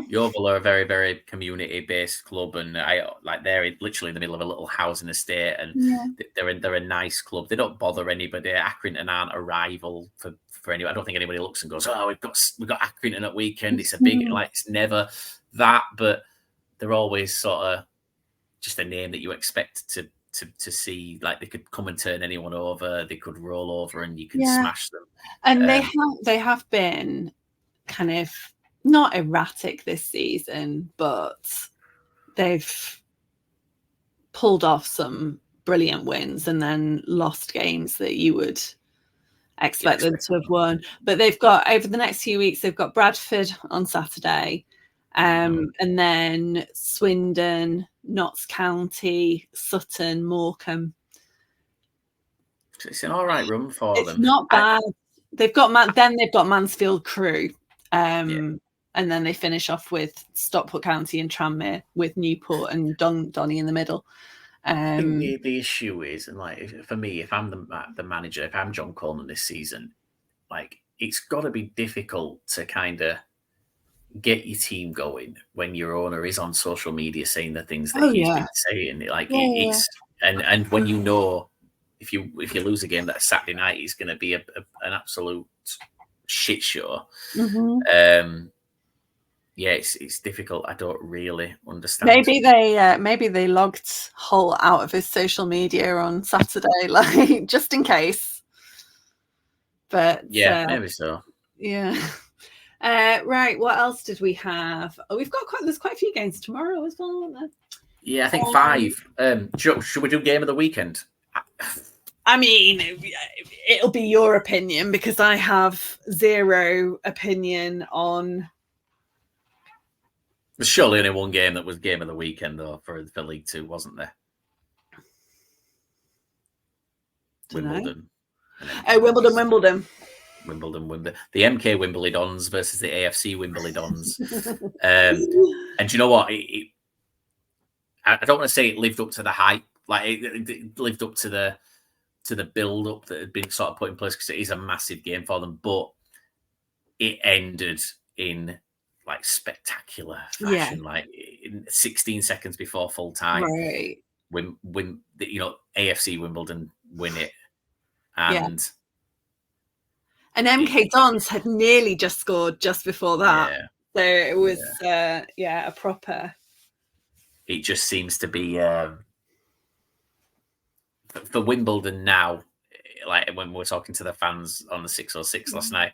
Yeovil are a very, very community-based club, and they're literally in the middle of a little housing estate, and they're a nice club. They don't bother anybody. Accrington aren't a rival for anyone. I don't think anybody looks and goes, "Oh, we've got Accrington at weekend." It's a big it's never that, but they're always sort of just a name that you expect to see. Like, they could come and turn anyone over. They could roll over and you can smash them. And they have been kind of not erratic this season, but they've pulled off some brilliant wins and then lost games that you would expect them to have won. But they've got, over the next few weeks, they've got Bradford on Saturday, and then Swindon, Notts County, Sutton, Morecambe. It's an all right run for them. It's not bad. They've got Mansfield, Crewe, and then they finish off with Stockport County and Tranmere, with Newport and Donny in the middle. I think the issue is, and like, for me, if I'm the manager, if I'm John Coleman this season, like, it's got to be difficult to kind of get your team going when your owner is on social media saying the things that he's been saying. Like, it's and when if you lose a game that Saturday night is going to be an absolute shit show. It's difficult. I don't really understand. Maybe they logged Hull out of his social media on Saturday, like, just in case. But maybe so. Right, what else did we have? We've got there's quite a few games tomorrow as well, aren't there? Yeah, I think 5. Should we do game of the weekend? I mean, it'll be your opinion, because I have zero opinion on. There's surely only one game that was game of the weekend, though, for League Two, wasn't there? Wimbledon. Wimbledon. The MK Wimbledons versus the AFC Wimbledons. And do you know what? I don't want to say it lived up to the hype. Like, it lived up to the build-up that had been sort of put in place, because it is a massive game for them. But it ended in, like, spectacular fashion, like in 16 seconds before full time. Right. AFC Wimbledon win it. And MK Dons had nearly just scored just before that. So it was a proper it just seems to be for Wimbledon now. Like when we were talking to the fans on the 606 last night,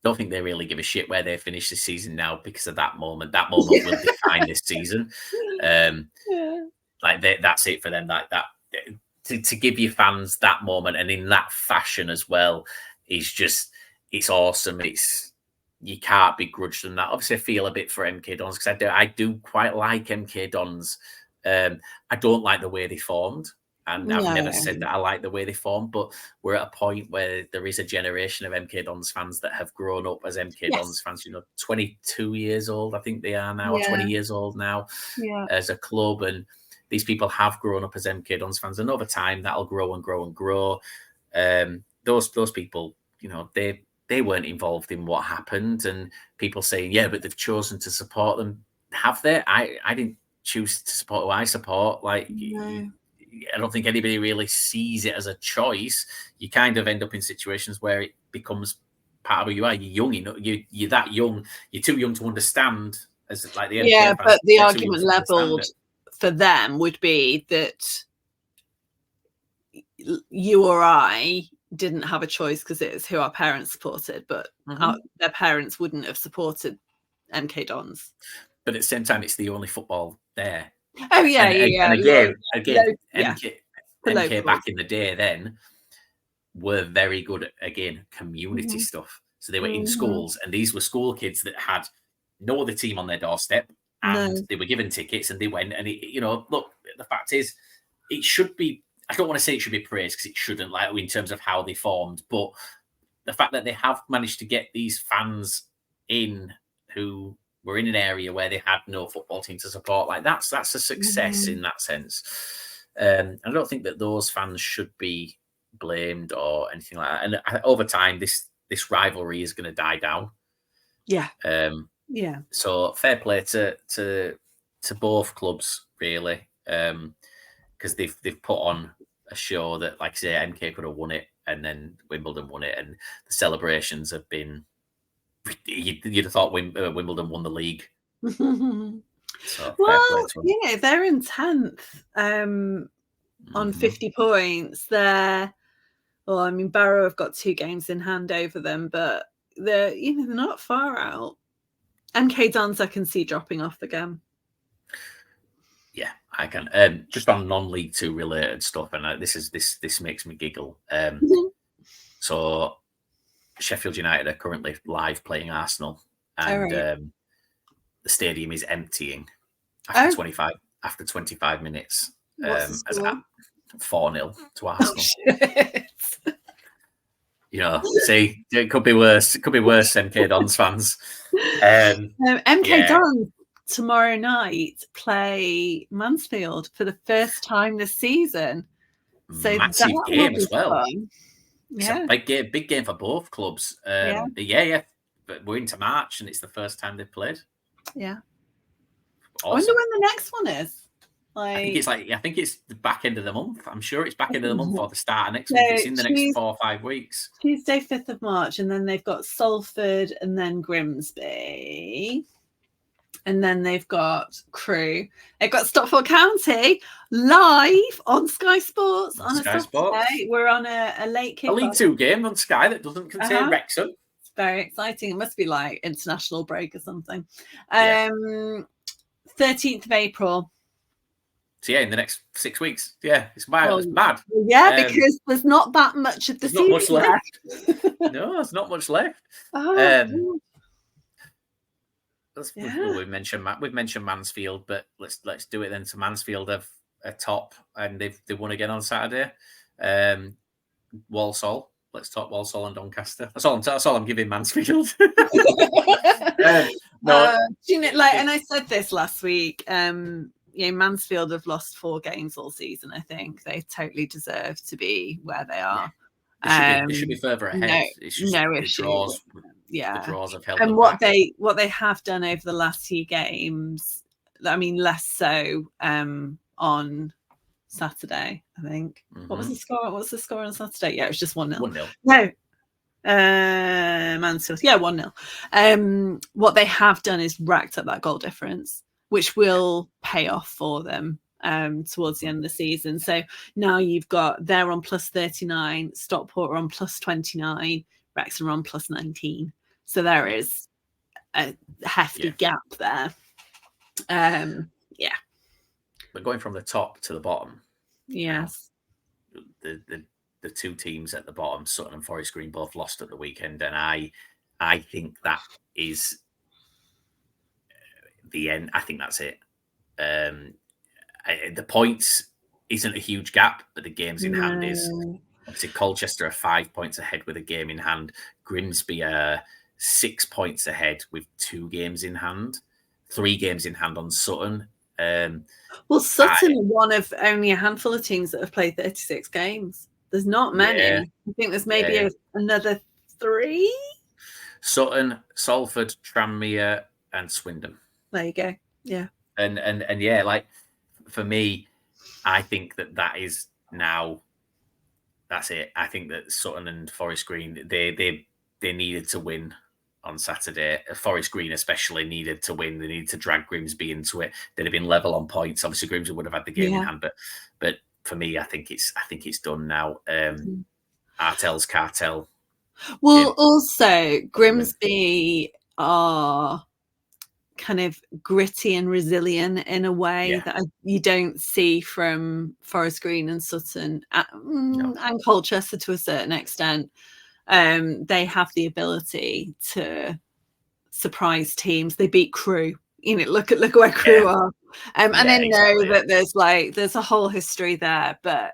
don't think they really give a shit where they finish the season now because of that moment. That moment will define this season. Like that's it for them. Like that to give your fans that moment and in that fashion as well is just it's awesome. You can't begrudge them that. Obviously, I feel a bit for MK Dons because I do quite like MK Dons. I don't like the way they formed. And I've never said that I like the way they formed, but we're at a point where there is a generation of MK Dons fans that have grown up as MK Dons fans, 22 years old, I think they are now, or 20 years old now as a club. And these people have grown up as MK Dons fans. And over time, that'll grow and grow and grow. Those people, they weren't involved in what happened. And people saying, yeah, but they've chosen to support them. Have they? I didn't choose to support who I support. I don't think anybody really sees it as a choice. You kind of end up in situations where it becomes part of who you are. You're young, you're that young. You're too young to understand. As like the MK fans, but the argument leveled for them would be that you or I didn't have a choice because it was who our parents supported, but their parents wouldn't have supported MK Dons. But at the same time, it's the only football there. Oh yeah, and again, MK back in the day then were very good at, again, community stuff. So they were in schools, and these were school kids that had no other team on their doorstep, and they were given tickets, and they went. And look, the fact is, it should be. I don't want to say it should be praised because it shouldn't, like in terms of how they formed, but the fact that they have managed to get these fans in who were in an area where they had no football team to support, like that's a success in that sense. I don't think that those fans should be blamed or anything like that. And over time, this rivalry is going to die down. Yeah. So fair play to both clubs, really, because they've put on a show that, like I say, MK could have won it, and then Wimbledon won it, and the celebrations have been. You'd have thought Wimbledon won the league. So, well, they're in 10th on 50 points. Barrow have got 2 games in hand over them, but they're not far out. MK Dons I can see dropping off again. Yeah, I can. Just on non-League 2 related stuff, and this makes me giggle. So. Sheffield United are currently live playing Arsenal, and the stadium is emptying after 25 minutes. As 4-0 to Arsenal. See, it could be worse. It could be worse. MK Dons fans. MK Dons tomorrow night play Mansfield for the first time this season. So massive game as well. Fun. It's a big game for both clubs. But we're into March, and it's the first time they've played. Yeah. Awesome. I wonder when the next one is. I think it's the back end of the month. I'm sure it's back end of the month or the start of next month. It's in the next 4 or 5 weeks. Tuesday, 5th of March, and then they've got Salford and then Grimsby. And then they've got Crewe. They've got Stockport County live on Sky Sports on a Saturday. Sports. We're on a late kick. A League 2 game on Sky that doesn't contain Wrexham. It's very exciting. It must be like international break or something. 13th of April. So in the next 6 weeks. Yeah, it's mad. It's mad. Yeah, because there's not that much of the season left. No, there's not much left. We've mentioned Mansfield, but let's do it then. To Mansfield have a top, and they won again on Saturday. Walsall. Let's talk Walsall and Doncaster. That's all I'm giving Mansfield. And I said this last week. Mansfield have lost 4 games all season. I think they totally deserve to be where they are. They should be further ahead. No issue. The draws have held. And what they have done over the last few games, less so on Saturday, I think. What was the score? What was the score on Saturday? Yeah, it was just 1-0. 1-0. No. Mansfield. Yeah, 1-0. What they have done is racked up that goal difference. which will pay off for them towards the end of the season. So now they're on plus 39, Stockport are on plus 29, Wrexham are on plus 19. So there is a hefty gap there. But going from the top to the bottom, yes, the two teams at the bottom, Sutton and Forest Green, both lost at the weekend, and I think that is the end. I think that's it. The points isn't a huge gap, but the games in hand is. Obviously, Colchester are 5 points ahead with a game in hand. Grimsby are 6 points ahead with 2 games in hand, 3 games in hand on Sutton. Well, Sutton are one of only a handful of teams that have played 36 games. There's not many. Yeah, I think there's maybe another 3. Sutton, Salford, Tranmere, and Swindon. There you go. Yeah. And yeah, like for me, I think that is now. That's it. I think that Sutton and Forest Green, they needed to win on Saturday. Forest Green especially needed to win. They needed to drag Grimsby into it. They'd have been level on points. Obviously, Grimsby would have had the game in hand, but for me, I think it's done now. Artel's cartel. Well, also Grimsby are kind of gritty and resilient in a way that you don't see from Forest Green and Sutton and Colchester to a certain extent. They have the ability to surprise teams. They beat Crewe. Look at where Crewe are. And I know that there's a whole history there, but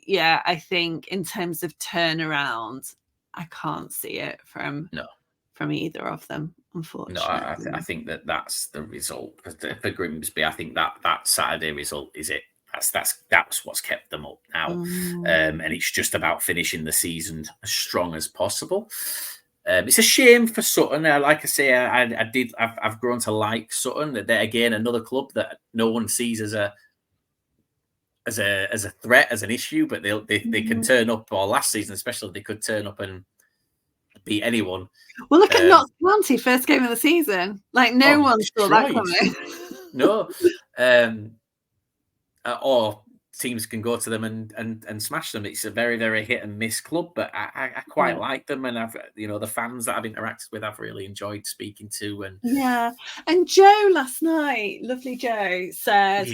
yeah, I think in terms of turnaround, I can't see it from either of them, unfortunately. No, I think that's the result for Grimsby. I think that Saturday result is it. That's what's kept them up now, and it's just about finishing the season as strong as possible. It's a shame for Sutton. Like I say, I've grown to like Sutton. They're again another club that no one sees as a threat, as an issue, but they can turn up. Or last season, especially, they could turn up and beat anyone. Well, look at Notts County, first game of the season. Like no one saw that coming. No. Or teams can go to them and smash them. It's a very, very hit and miss club, but I quite like them, and the fans that I've interacted with, I've really enjoyed speaking to. And Joe last night, lovely Joe, said,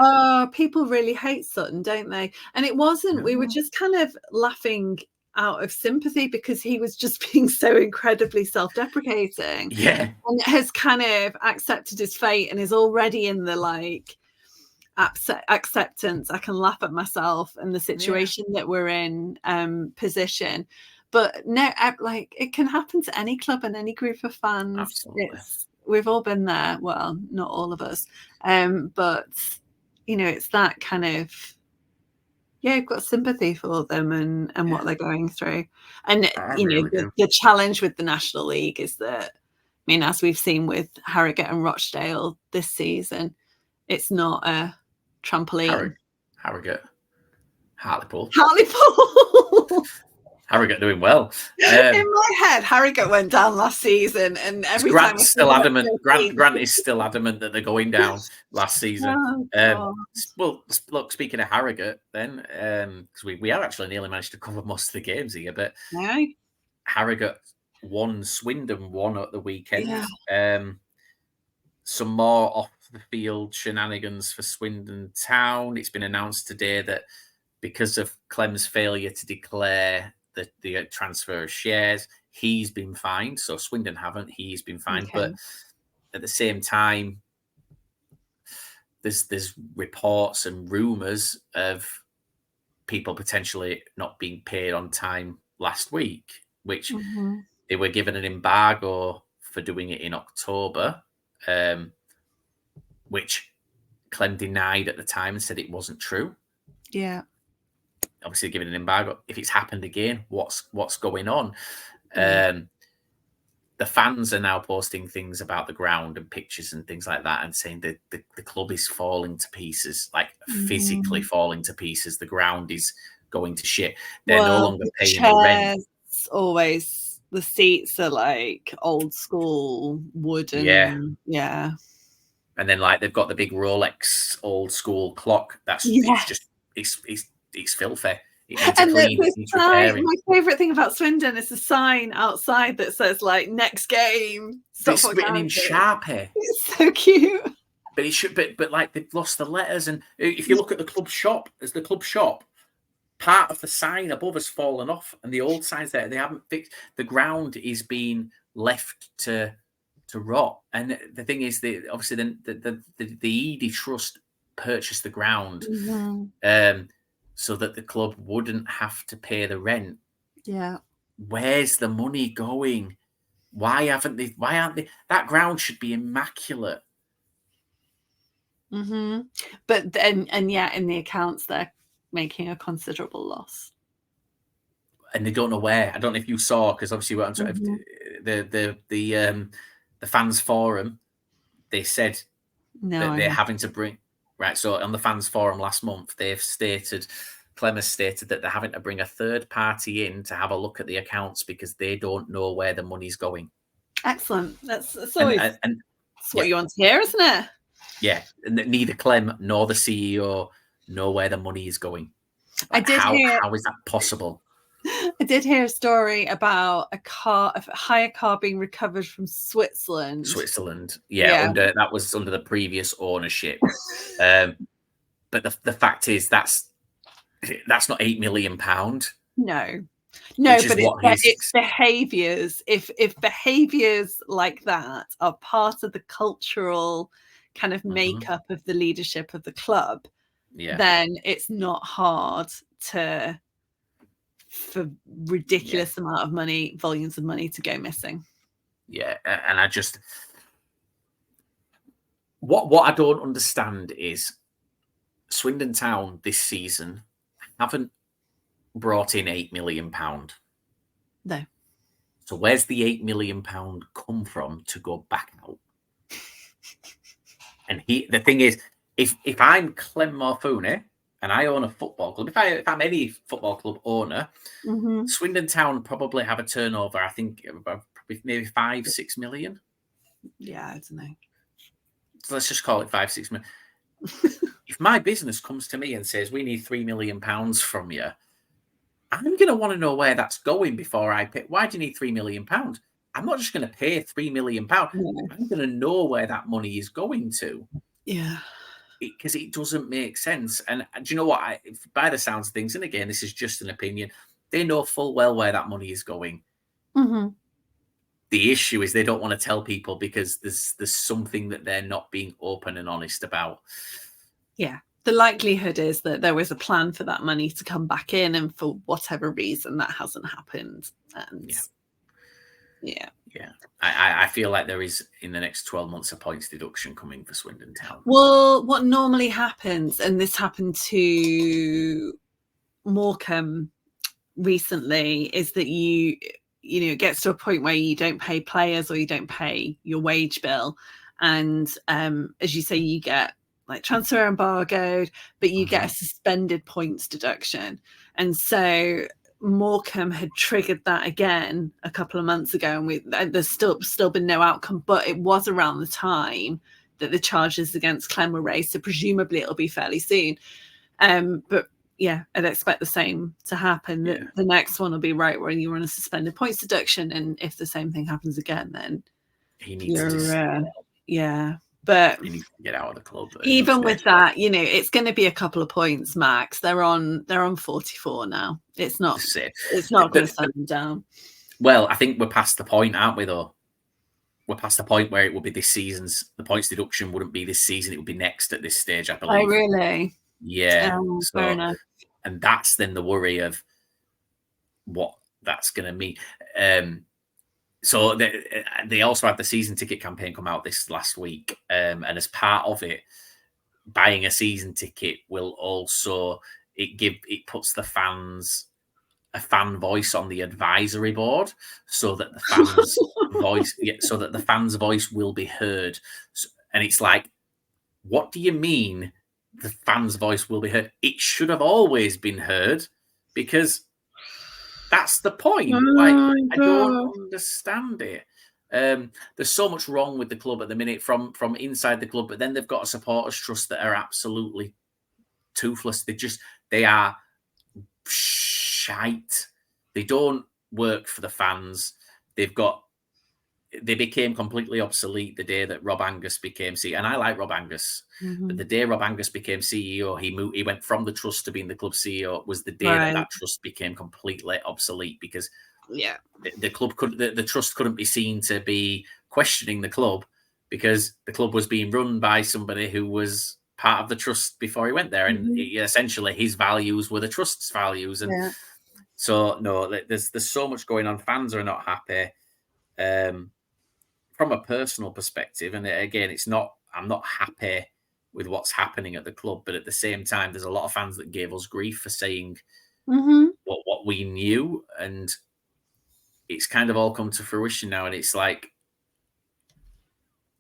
"Oh, people really hate Sutton, don't they?" And it wasn't. We were just kind of laughing out of sympathy because he was just being so incredibly self-deprecating. Yeah, and has kind of accepted his fate and is already in the acceptance. I can laugh at myself and the situation that we're in position, but no, it can happen to any club and any group of fans. Absolutely. We've all been there. Well, not all of us, but it's that kind of I've got sympathy for them and what they're going through. And the challenge with the National League is that, as we've seen with Harrogate and Rochdale this season, it's not a trampoline. Harrogate. Hartlepool. Harrogate doing well. In my head, Harrogate went down last season, and every Grant's time still adamant. Grant is still adamant that they're going down last season. Well, look, speaking of Harrogate, then because we have actually nearly managed to cover most of the games here, but Harrogate won, Swindon won at the weekend. Some more off the field shenanigans for Swindon Town. It's been announced today that because of Clem's failure to declare the transfer of shares, he's been fined. So Swindon haven't. He's been fined, but at the same time, there's reports and rumours of people potentially not being paid on time last week, which they were given an embargo for doing it in October, which Clem denied at the time and said it wasn't true. Yeah. Obviously given an embargo. If it's happened again, what's going on? The fans are now posting things about the ground and pictures and things like that, and saying that the club is falling to pieces, like physically falling to pieces. The ground is going to shit. They're no longer paying the rent. Always, the seats are like old school wooden. Yeah. And then like they've got the big Rolex old school clock. It's filthy. It needs a clean, it needs repairing. My favourite thing about Swindon is the sign outside that says like next game. It's written in Sharpie. It's so cute. But it should, but like they've lost the letters. And if you look at the club shop, part of the sign above has fallen off, and the old signs there, they haven't fixed. The ground is being left to rot. And the thing is, obviously the Edie Trust purchased the ground so that the club wouldn't have to pay the rent. Yeah. Where's the money going? Why aren't they? That ground should be immaculate. But then, and yet in the accounts they're making a considerable loss, and they don't know where. I don't know if you saw, because obviously we're on the fans forum. They said that they're having to bring So on the fans forum last month, Clem stated that they're having to bring a third party in to have a look at the accounts because they don't know where the money's going. Excellent. That's always that's what you want to hear, isn't it? Yeah, and neither Clem nor the CEO know where the money is going. How is that possible? I did hear a story about a hire car being recovered from Switzerland. Yeah. That was under the previous ownership. But the fact is that's not £8 million. No, but it's behaviours. If behaviours like that are part of the cultural kind of makeup of the leadership of the club, then it's not hard for ridiculous volumes of money to go missing. Yeah, and I just what I don't understand is Swindon Town this season haven't brought in £8 million. No. So where's the £8 million come from to go back out? And the thing is, if I'm Clem Morfuni and I own a football club, if I'm any football club owner, Swindon Town probably have a turnover, I think, maybe 5-6 million. Yeah, I don't know. So let's just call it 5-6 million. If my business comes to me and says, we need £3 million from you, I'm going to want to know where that's going before I pay. Why do you need £3 million? I'm not just going to pay £3 million. I'm going to know where that money is going to. Yeah. Because it doesn't make sense. And do you know what? By the sounds of things, and again, this is just an opinion, they know full well where that money is going. The issue is they don't want to tell people because there's something that they're not being open and honest about. Yeah. The likelihood is that there was a plan for that money to come back in, and for whatever reason that hasn't happened. And yeah. I feel like there is, in the next 12 months, a points deduction coming for Swindon Town. Well, what normally happens, and this happened to Morecambe recently, is that it gets to a point where you don't pay players or you don't pay your wage bill, and as you say, you get like transfer embargoed, but you get a suspended points deduction. And so Morecambe had triggered that again a couple of months ago, and there's still been no outcome, but it was around the time that the charges against Clem were raised, so presumably it'll be fairly soon. But yeah, I'd expect the same to happen. The next one will be right where you're on a suspended points deduction, and if the same thing happens again, then he needs to but he needs to get out of the club. Even with that, it's going to be a couple of points max. They're on 44 now. It's not going to send them down. Well, I think we're past the point, aren't we? Though we're past the point where it will be this season's. The points deduction wouldn't be this season; it would be next at this stage, I believe. Oh, really? Yeah. Fair enough. And that's then the worry of what that's going to mean. So they also had the season ticket campaign come out this last week, and as part of it, buying a season ticket will also it puts the fans a fan voice on the advisory board, so that the fans' voice will be heard. And it's like, what do you mean the fans' voice will be heard? It should have always been heard, because that's the point. I don't understand it. There's so much wrong with the club at the minute from inside the club, but then they've got a supporters trust that are absolutely toothless. They are shite. They don't work for the fans. They became completely obsolete the day that Rob Angus became CEO. And I like Rob Angus. But the day Rob Angus became CEO, he went from the trust to being the club CEO, was the day that trust became completely obsolete, because the club the trust couldn't be seen to be questioning the club, because the club was being run by somebody who was part of the trust before he went there. And essentially his values were the trust's values. And so, no, there's so much going on. Fans are not happy. From a personal perspective, and again, I'm not happy with what's happening at the club, but at the same time, there's a lot of fans that gave us grief for saying what we knew, and it's kind of all come to fruition now. And it's like,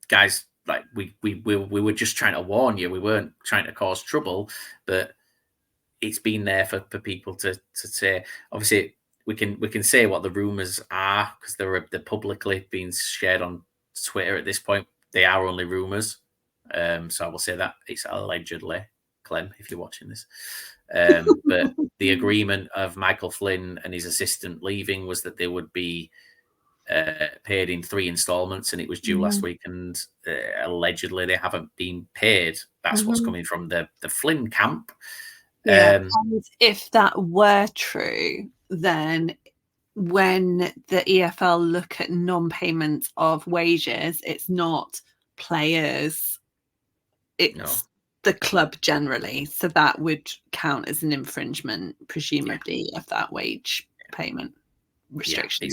guys, like we were just trying to warn you. We weren't trying to cause trouble, but it's been there for people to say. Obviously, we can say what the rumours are, because they're publicly being shared on Twitter at this point. They are only rumours, so I will say that it's allegedly, Clem, if you're watching this. But the agreement of Michael Flynn and his assistant leaving was that they would be paid in 3 installments, and it was due last week, and allegedly they haven't been paid. That's what's coming from the Flynn camp. And if that were true, then when the EFL look at non-payment of wages, it's not players, it's the club generally. So that would count as an infringement, presumably, of that wage payment restriction.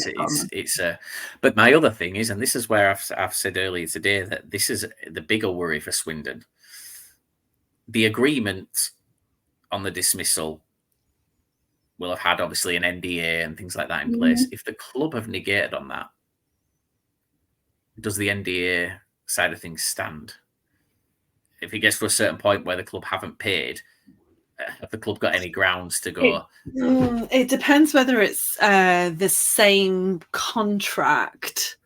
But my other thing is, and this is where I've said earlier today, that this is the bigger worry for Swindon. The agreement on the dismissal will have had obviously an NDA and things like that in place. If the club have negated on that, does the NDA side of things stand? If it gets to a certain point where the club haven't paid, have the club got any grounds to go? It depends whether it's the same contract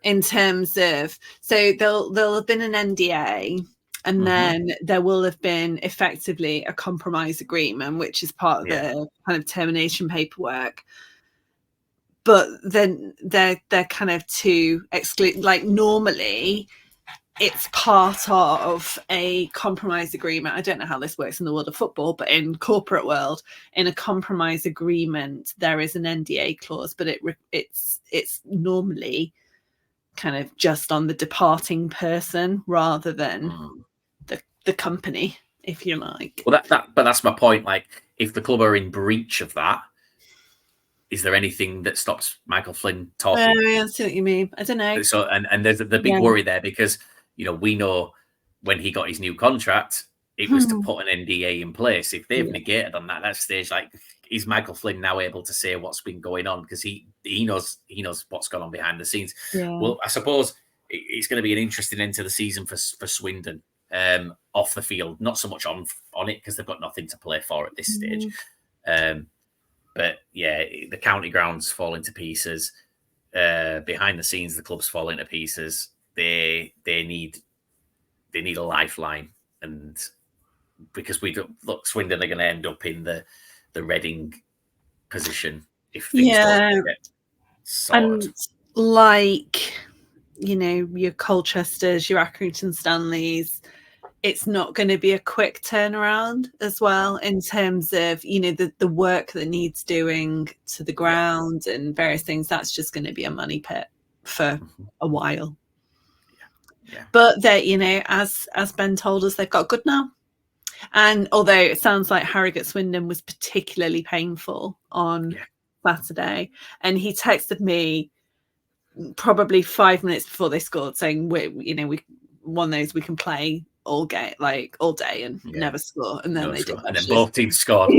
in terms of, so there'll have been an NDA, and then there will have been effectively a compromise agreement, which is part of the kind of termination paperwork. But then they're kind of two exclude. Like normally, it's part of a compromise agreement. I don't know how this works in the world of football, but in corporate world, in a compromise agreement, there is an NDA clause, but it's normally kind of just on the departing person rather than the company, if you like. Well, but that's my point. Like, if the club are in breach of that, is there anything that stops Michael Flynn talking? I see what you mean. I don't know. So, and there's the big worry there, because we know when he got his new contract, it was to put an NDA in place. If they've negated on that stage, like, is Michael Flynn now able to say what's been going on? Because he knows what's gone on behind the scenes. Well, I suppose it's going to be an interesting end to the season for Swindon. Off the field, not so much on it, because they've got nothing to play for at this stage. But the county grounds fall into pieces. Behind the scenes, the club's falling to pieces. They need a lifeline, and because Swindon are going to end up in the Reading position if things don't get sorted. And like your Colchesters, your Accrington Stanleys, it's not going to be a quick turnaround as well, in terms of the work that needs doing to the ground and various things. That's just going to be a money pit for a while. But they, as Ben told us, they've got good now. And although it sounds like Harrogate Swindon was particularly painful on Saturday, and he texted me probably 5 minutes before they scored saying we won those, we can play all day and never score, and then they did, and then both teams scored.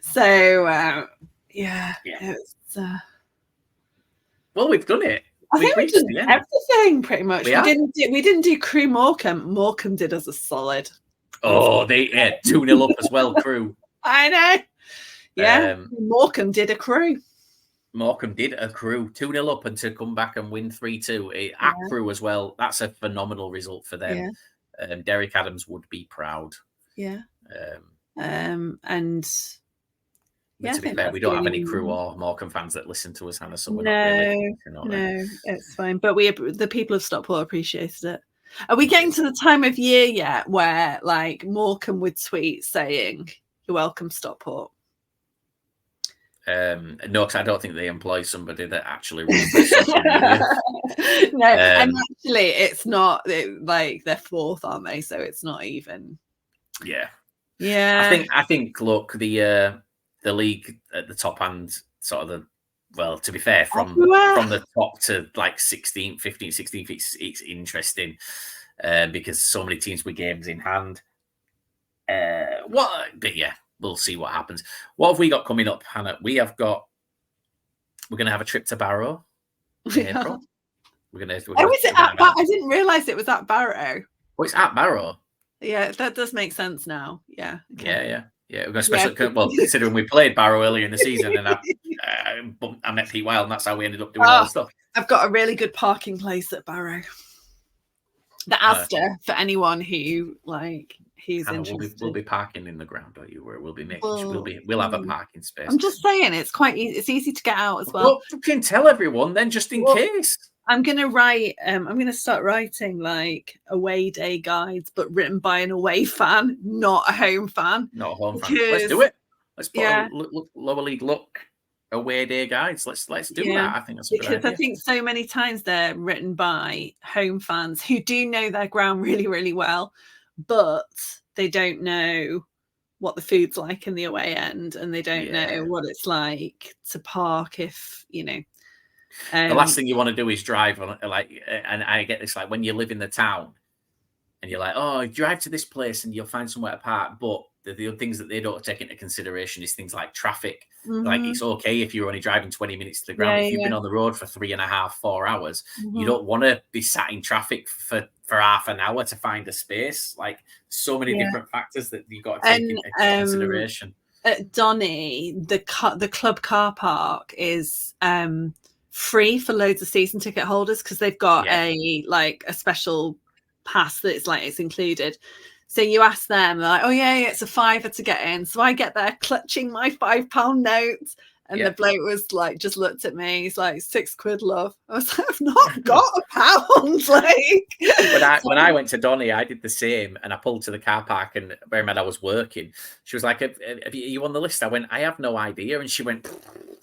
So it's well, we've done it. I think we did everything pretty much. We didn't do Crewe Morecambe. Morecambe did us a solid. Oh, they 2-0 up as well, Crewe. I know. Yeah, Morecambe did a Crewe. Morecambe did at Crewe 2-0 up and to come back and win 3-2 at Crewe as well. That's a phenomenal result for them. Derek Adams would be proud. Yeah. And yeah, to be fair, we don't have any Crewe or Morecambe fans that listen to us, Hannah, so we're not really. No, it's fine. But the people of Stockport appreciated it. Are we getting to the time of year yet where like Morecambe would tweet saying, "You're welcome, Stockport"? No, because I don't think they employ somebody that actually runs their social media. No, and actually, it's not like they're fourth, aren't they? So it's not even. Yeah. I think. Look, the league at the top and sort of to be fair, from the top to like 16th, 15th, 16th, it's interesting because so many teams with games in hand. But yeah, we'll see what happens. What have we got coming up, Hannah? We're going to have a trip to Barrow in April. Is it at I didn't realise it was at Barrow. Oh, it's at Barrow. Yeah, that does make sense now. Yeah. Okay. Yeah. We're going to considering we played Barrow earlier in the season, and I met Pete Wild, and that's how we ended up doing all the stuff. I've got a really good parking place at Barrow. The Asda for anyone who who's interested. We'll be parking in the ground, don't you? Where we'll be making we'll have a parking space. I'm just saying it's quite easy. It's easy to get out as well. Well, you can tell everyone then, just in case. I'm gonna write. I'm gonna start writing like away day guides, but written by an away fan, not a home fan. Not a home fan. Let's do it. Let's put a lower league look away day guides. Let's do that. I think that's a good idea. I think so many times they're written by home fans who do know their ground really, really well, but they don't know what the food's like in the away end, and they don't know what it's like to park if the last thing you want to do is drive on and I get this when you live in the town and you're like, oh, drive to this place and you'll find somewhere to park, but the things that they don't take into consideration is things like traffic. Like it's okay if you're only driving 20 minutes to the ground. If you've been on the road for 3.5, 4 hours, you don't want to be sat in traffic for half an hour to find a space. Like so many different factors that you've got to take into consideration. At Donny, the club car park is free for loads of season ticket holders because they've got a special pass that it's included. So you ask them, they're like, oh yeah, it's a £5 to get in. So I get there clutching my £5 notes, and the bloke was like, just looked at me. He's like, £6, love. I was like, I've not got £1. When I went to Donny, I did the same, and I pulled to the car park, and bear in mind I was working. She was like, are you on the list? I went, I have no idea. And she went,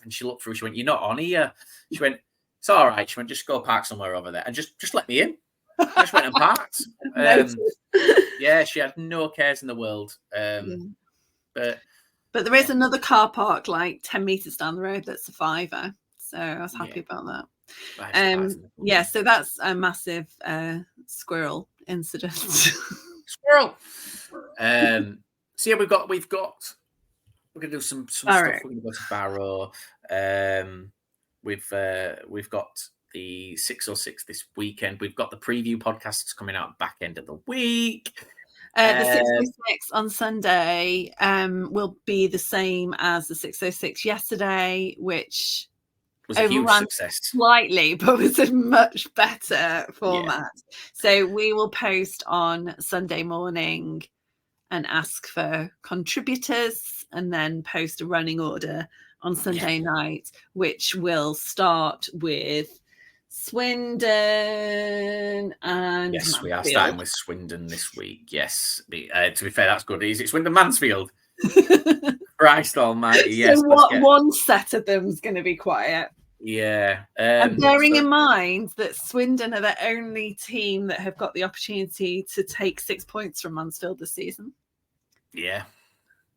and she looked through. She went, you're not on here. She went, it's all right. She went, just go park somewhere over there, and just let me in. I just went and parked. She had no cares in the world. But there is another car park 10 meters down the road that's a £5. So I was happy about that. So that's a massive squirrel incident. Squirrel. So yeah, we're gonna do some stuff. We're gonna go to Barrow. We've got the 606 this weekend. We've got the preview podcasts coming out back end of the week. The 606 on Sunday will be the same as the 606 yesterday, which was a huge success. Slightly, but was a much better format. So we will post on Sunday morning and ask for contributors, and then post a running order on Sunday night, which will start with Swindon and Mansfield. We are starting with Swindon this week. Yes, to be fair, that's good. Is it Swindon Mansfield? Christ Almighty! Yes. So one set of them is going to be quiet. Yeah, and bearing in mind that Swindon are the only team that have got the opportunity to take 6 points from Mansfield this season. Yeah.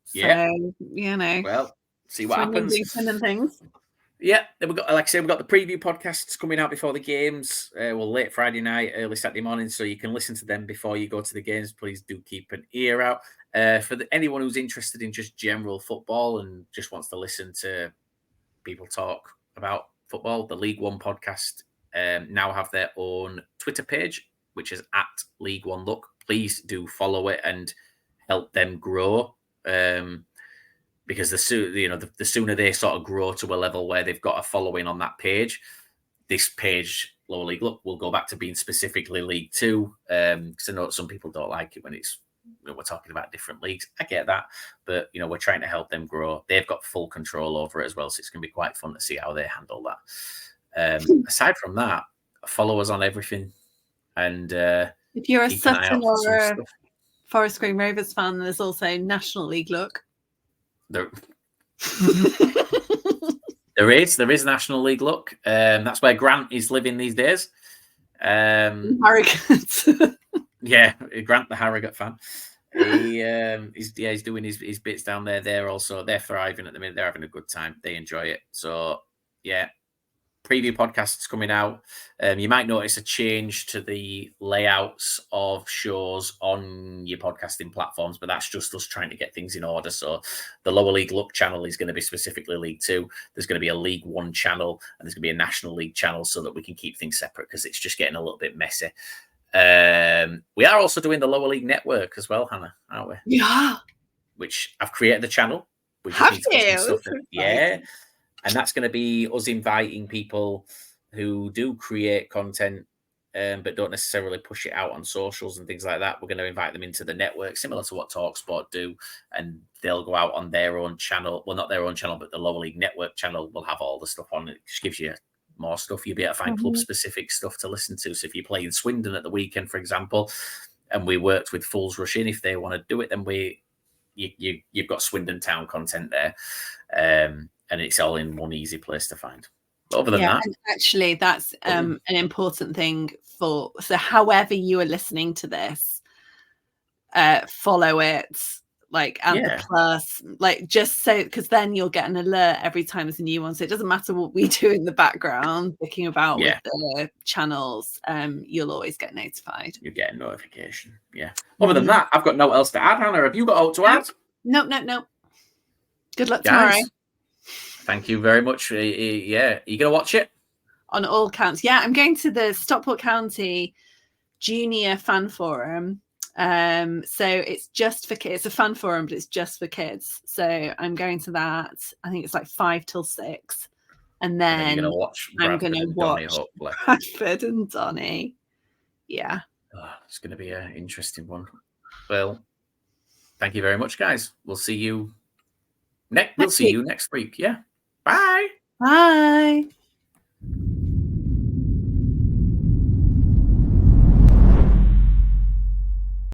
So well, see what happens. And things. Yeah, then we've got, like I said, we've got the preview podcasts coming out before the games. Late Friday night, early Saturday morning, so you can listen to them before you go to the games. Please do keep an ear out. For anyone who's interested in just general football and just wants to listen to people talk about football, the League One podcast now have their own Twitter page, which is at League One Look. Please do follow it and help them grow. because the sooner they sort of grow to a level where they've got a following on that page, this page, Lower League Look, will go back to being specifically League Two. Because I know some people don't like it when it's we're talking about different leagues. I get that, but we're trying to help them grow. They've got full control over it as well, so it's going to be quite fun to see how they handle that. Aside from that, follow us on everything, and if you're a keep an eye Sutton out for some or a stuff. Forest Green Rovers fan, there's also National League Look. There is National League Look. That's where Grant is living these days. Harrogate. Yeah, Grant, the Harrogate fan. He's doing his bits down there. They're thriving at the minute. They're having a good time. They enjoy it. So yeah, preview podcasts coming out. You might notice a change to the layouts of shows on your podcasting platforms, but that's just us trying to get things in order. So the Lower League Look channel is going to be specifically League Two. There's going to be a League One channel, and there's going to be a National League channel so that we can keep things separate because it's just getting a little bit messy. We are also doing the Lower League Network as well, Hannah, aren't we? Yeah. Which I've created the channel. We just Have need to get some you? stuff in. Yeah. And that's going to be us inviting people who do create content, but don't necessarily push it out on socials and things like that. We're going to invite them into the network, similar to what TalkSport do, and they'll go out on their own channel. Well, not their own channel, but the Lower League Network channel will have all the stuff on it. It just gives you more stuff. You'll be able to find club-specific stuff to listen to. So if you're playing Swindon at the weekend, for example, and we worked with Fools Rush In, if they want to do it, then you've got Swindon Town content there. And it's all in one easy place to find. But other than that, and actually, that's an important thing so however you are listening to this, follow it, the plus, just so, because then you'll get an alert every time there's a new one. So it doesn't matter what we do in the background, thinking about with the channels, you'll always get notified. You get a notification. Yeah. Other than that, I've got no else to add. Hannah, have you got out to add? No. Good luck tomorrow. Thank you very much. Yeah, are you going to watch it? On all counts. Yeah, I'm going to the Stockport County Junior Fan Forum. So it's just for kids. It's a fan forum, but it's just for kids. So I'm going to that. I think it's 5 till 6. And then you're I'm going to watch Bradford and Donny. Yeah. Oh, it's going to be an interesting one. Well, thank you very much, guys. We'll see you next week. Yeah. Bye. Bye.